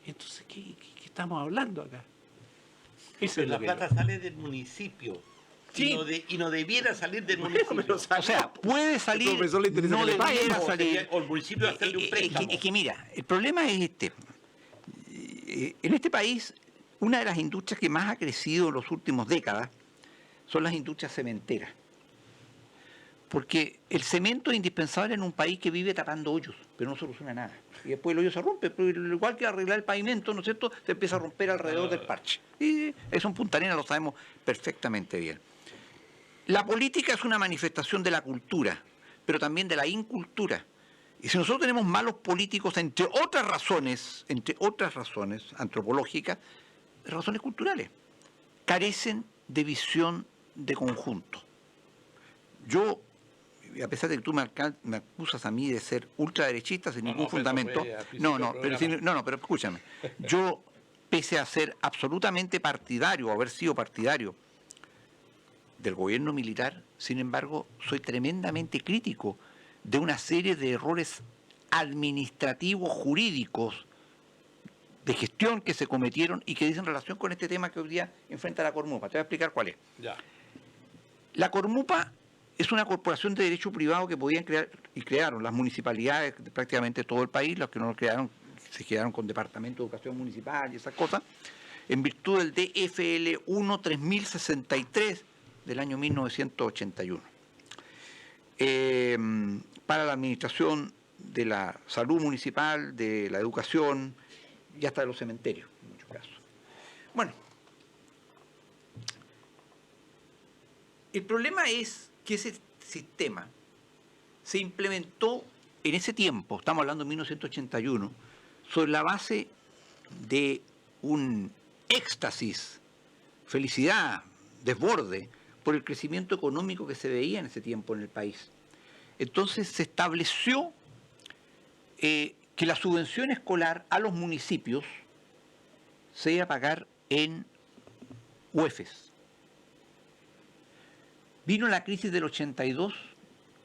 Entonces, ¿qué estamos hablando acá? Eso Pero es lo la que plata sale del municipio. Sí. Y no debiera salir del municipio. O sea, puede salir, al profesor le interesa no que le paguen, debiera ¿no? salir. O el municipio hacerle un préstamo. Es que mira, el problema es este. En este país, una de las industrias que más ha crecido en las últimas décadas son las industrias cementeras. Porque el cemento es indispensable en un país que vive tapando hoyos, pero no soluciona nada. Y después el hoyo se rompe, pero igual que arreglar el pavimento, ¿no es cierto?, se empieza a romper alrededor del parche. Y eso en Punta Arenas lo sabemos perfectamente bien. La política es una manifestación de la cultura, pero también de la incultura. Y si nosotros tenemos malos políticos, entre otras razones antropológicas, razones culturales, carecen de visión de conjunto. Yo, a pesar de que tú me acusas a mí de ser ultraderechista sin ningún fundamento, pero escúchame, yo, pese a ser absolutamente partidario, o haber sido partidario del gobierno militar, sin embargo, soy tremendamente crítico de una serie de errores administrativos, jurídicos, de gestión que se cometieron y que dicen relación con este tema que hoy día enfrenta la Cormupa. Te voy a explicar cuál es. Ya. La Cormupa es una corporación de derecho privado que podían crear, y crearon las municipalidades de prácticamente todo el país. Los que no lo crearon se quedaron con Departamento de Educación Municipal y esas cosas, en virtud del DFL 1 3063 del año 1981. Para la administración de la salud municipal, de la educación y hasta de los cementerios, en muchos casos. Bueno, el problema es que ese sistema se implementó en ese tiempo, estamos hablando de 1981, sobre la base de un éxtasis, felicidad, desborde, por el crecimiento económico que se veía en ese tiempo en el país. Entonces se estableció que la subvención escolar a los municipios se iba a pagar en UEFs. Vino la crisis del 82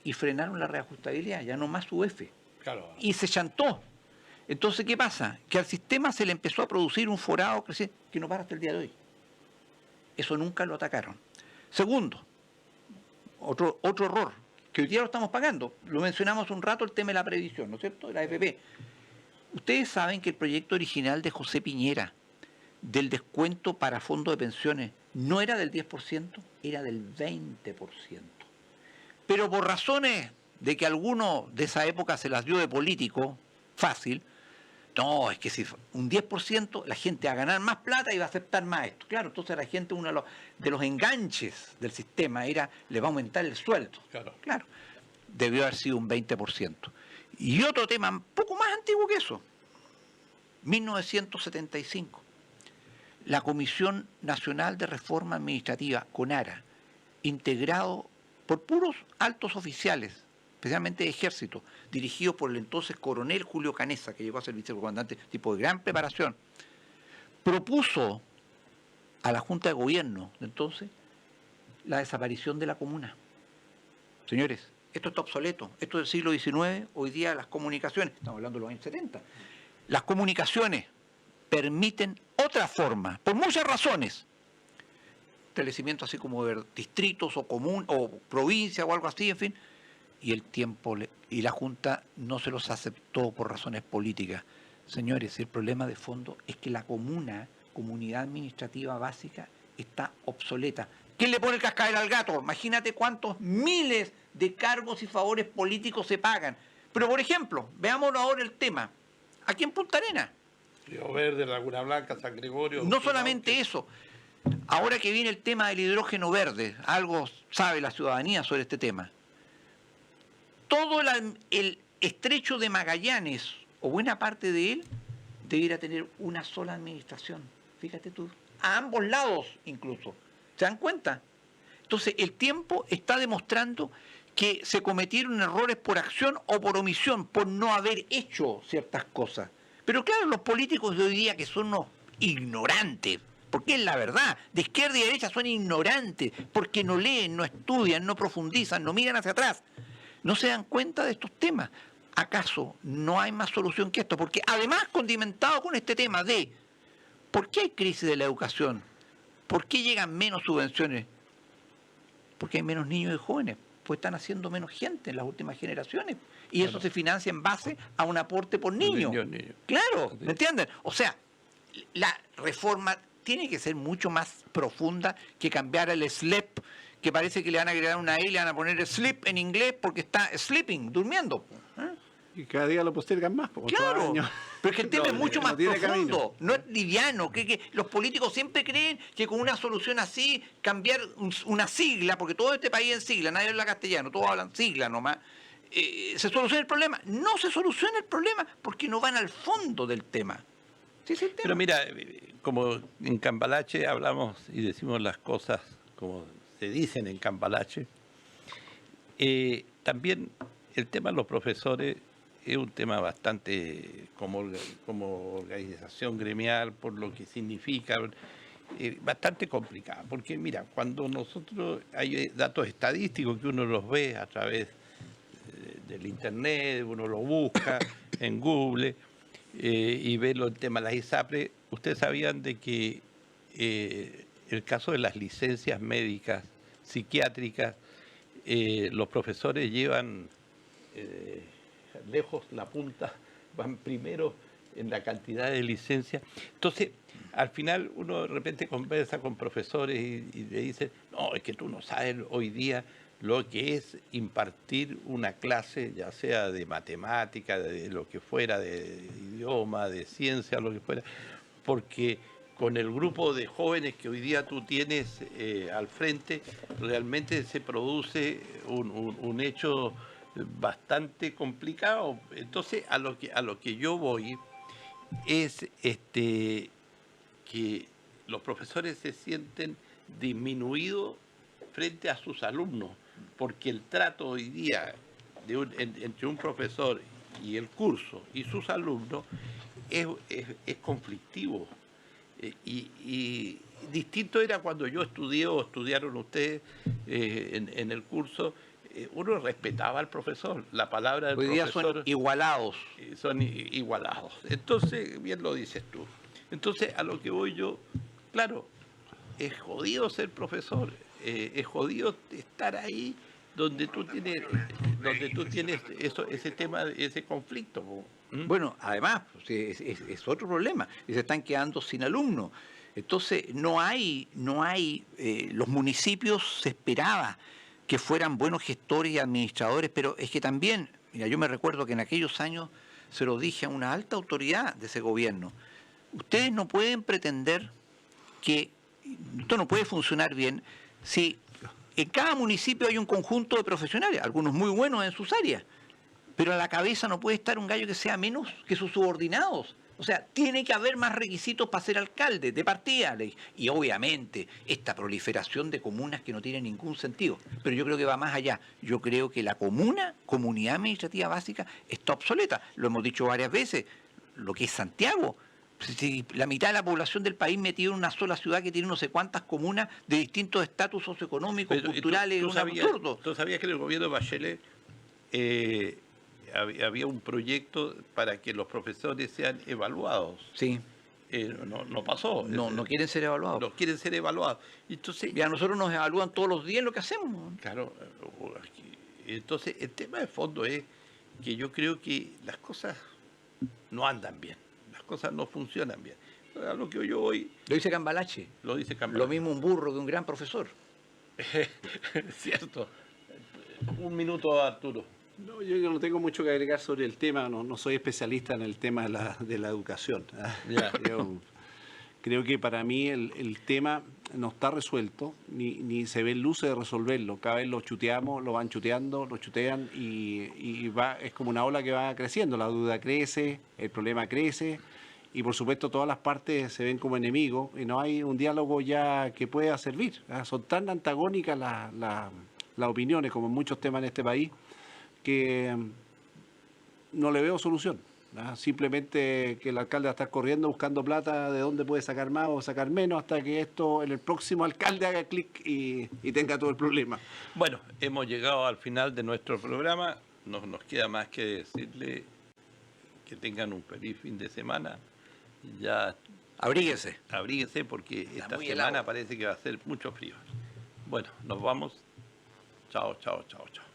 y frenaron la reajustabilidad, ya no más UEF. Claro. Y se chantó. Entonces, ¿qué pasa? Que al sistema se le empezó a producir un forado creciente que no para hasta el día de hoy. Eso nunca lo atacaron. Segundo, otro error, que hoy día lo estamos pagando. Lo mencionamos un rato, el tema de la previsión, ¿no es cierto?, de la AFP. Ustedes saben que el proyecto original de José Piñera, del descuento para fondos de pensiones, no era del 10%, era del 20%. Pero por razones de que alguno de esa época se las dio de político, fácil, no, es que si un 10%, la gente va a ganar más plata y va a aceptar más esto. Claro, entonces la gente, uno de los enganches del sistema era, le va a aumentar el sueldo. Claro, debió haber sido un 20%. Y otro tema, un poco más antiguo que eso, 1975. La Comisión Nacional de Reforma Administrativa, CONARA, integrado por puros altos oficiales, especialmente de ejército, dirigido por el entonces coronel Julio Canessa, que llegó a ser vicecomandante, tipo de gran preparación, propuso a la Junta de Gobierno de entonces la desaparición de la comuna. Señores, esto está obsoleto, esto es del siglo XIX, hoy día las comunicaciones, estamos hablando de los años 70, las comunicaciones permiten otra forma, por muchas razones, establecimiento así como de distritos o común o provincia o algo así, en fin, y el tiempo y la Junta no se los aceptó por razones políticas. Señores, el problema de fondo es que la comunidad administrativa básica, está obsoleta. ¿Quién le pone el cascabel al gato? Imagínate cuántos miles de cargos y favores políticos se pagan. Pero, por ejemplo, veamos ahora el tema. Aquí en Punta Arenas. Río Verde, Laguna Blanca, San Gregorio. No solamente eso. Ahora que viene el tema del hidrógeno verde, algo sabe la ciudadanía sobre este tema. Todo el estrecho de Magallanes, o buena parte de él, debiera tener una sola administración. Fíjate tú, a ambos lados incluso. ¿Se dan cuenta? Entonces, el tiempo está demostrando que se cometieron errores por acción o por omisión, por no haber hecho ciertas cosas. Pero claro, los políticos de hoy día, que son unos ignorantes, porque es la verdad, de izquierda y derecha son ignorantes, porque no leen, no estudian, no profundizan, no miran hacia atrás, no se dan cuenta de estos temas. ¿Acaso no hay más solución que esto? Porque además, condimentado con este tema de ¿por qué hay crisis de la educación? ¿Por qué llegan menos subvenciones? Porque hay menos niños y jóvenes, pues están haciendo menos gente en las últimas generaciones. Y eso se financia en base a un aporte por niño. Claro, ¿me entienden? O sea, la reforma tiene que ser mucho más profunda que cambiar el SLEP, que parece que le van a agregar una E y le van a poner sleep en inglés porque está sleeping, durmiendo. ¿Eh? Y cada día lo postergan más. Claro, pero es que el tema es mucho más tiene profundo, camino. no es liviano. Que los políticos siempre creen que con una solución así, cambiar una sigla, porque todo este país es sigla, nadie habla castellano, todos hablan sigla nomás, se soluciona el problema. No se soluciona el problema porque no van al fondo del tema. ¿Sí es el tema? Pero mira, como en Cambalache hablamos y decimos las cosas como se dicen en Cambalache, también el tema de los profesores es un tema bastante, como organización gremial, por lo que significa, bastante complicado. Porque mira, cuando nosotros hay datos estadísticos que uno los ve a través del internet, uno lo busca en Google y ve el tema de las ISAPRE, ustedes sabían de que el caso de las licencias médicas, psiquiátricas, los profesores llevan lejos la punta, van primero en la cantidad de licencias. Entonces, al final uno de repente conversa con profesores y le dice, no, es que tú no sabes hoy día lo que es impartir una clase, ya sea de matemática, de lo que fuera, de idioma, de ciencia, lo que fuera, porque con el grupo de jóvenes que hoy día tú tienes al frente, realmente se produce un hecho bastante complicado. Entonces, a lo que yo voy es que los profesores se sienten disminuidos frente a sus alumnos, porque el trato hoy día entre un profesor y el curso y sus alumnos es conflictivo. Y distinto era cuando yo estudié o estudiaron ustedes en el curso. Uno respetaba al profesor, la palabra del profesor. Hoy día son igualados. Son igualados. Entonces, bien lo dices tú. Entonces, a lo que voy yo, claro, es jodido ser profesor, es jodido estar ahí donde tú tienes ese tema, ese conflicto. Bueno, además, es otro problema, y se están quedando sin alumnos. Entonces, no hay los municipios se esperaba que fueran buenos gestores y administradores, pero es que también, mira, yo me recuerdo que en aquellos años se lo dije a una alta autoridad de ese gobierno, ustedes no pueden pretender que esto no puede funcionar bien si en cada municipio hay un conjunto de profesionales, algunos muy buenos en sus áreas, pero a la cabeza no puede estar un gallo que sea menos que sus subordinados. O sea, tiene que haber más requisitos para ser alcalde, de partida. Y obviamente, esta proliferación de comunas que no tiene ningún sentido. Pero yo creo que va más allá. Yo creo que la comunidad administrativa básica, está obsoleta. Lo hemos dicho varias veces. Lo que es Santiago. Si la mitad de la población del país metida en una sola ciudad que tiene no sé cuántas comunas de distintos estatus socioeconómicos, pero, culturales, ¿tú sabías, absurdo. ¿Tú sabías que en el gobierno de Bachelet había un proyecto para que los profesores sean evaluados? Sí. No pasó. No quieren ser evaluados. No quieren ser evaluados. Entonces, Y a nosotros nos evalúan todos los días en lo que hacemos. claro, entonces el tema de fondo es que yo creo que las cosas no andan bien, las cosas no funcionan bien. A lo que yo voy, Lo dice Cambalache. lo dice Lo Cambalache. mismo un burro que un gran profesor. Cierto. Un minuto, Arturo. No, yo no tengo mucho que agregar sobre el tema, no soy especialista en el tema de la educación. Ya. Creo que para mí el tema no está resuelto, ni se ven luces de resolverlo. Cada vez lo chuteamos, lo van chuteando, lo chutean y es como una ola que va creciendo. La duda crece, el problema crece y por supuesto todas las partes se ven como enemigos y no hay un diálogo ya que pueda servir. Son tan antagónicas las opiniones como en muchos temas en este país que no le veo solución. Simplemente que el alcalde va a estar corriendo buscando plata de dónde puede sacar más o sacar menos hasta que el próximo alcalde haga clic y tenga todo el problema. Bueno, hemos llegado al final de nuestro programa. No nos queda más que decirle que tengan un feliz fin de semana. Ya Abríguese. Abríguese porque esta muy semana helado. parece que va a ser mucho frío. Bueno, nos vamos. Chao, chao, chao, chao.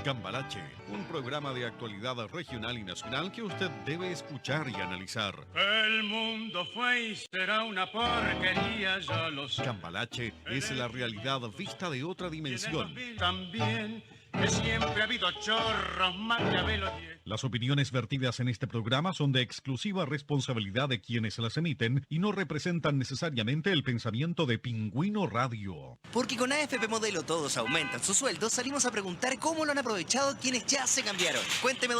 Cambalache, un programa de actualidad regional y nacional que usted debe escuchar y analizar. El mundo fue y será una porquería, ya lo sé. Cambalache es la realidad vista de otra dimensión. También que siempre ha habido chorros, maquiavelos y... Las opiniones vertidas en este programa son de exclusiva responsabilidad de quienes las emiten y no representan necesariamente el pensamiento de Pingüino Radio. Porque con AFP Modelo todos aumentan sus sueldos, salimos a preguntar cómo lo han aprovechado quienes ya se cambiaron. Cuénteme, don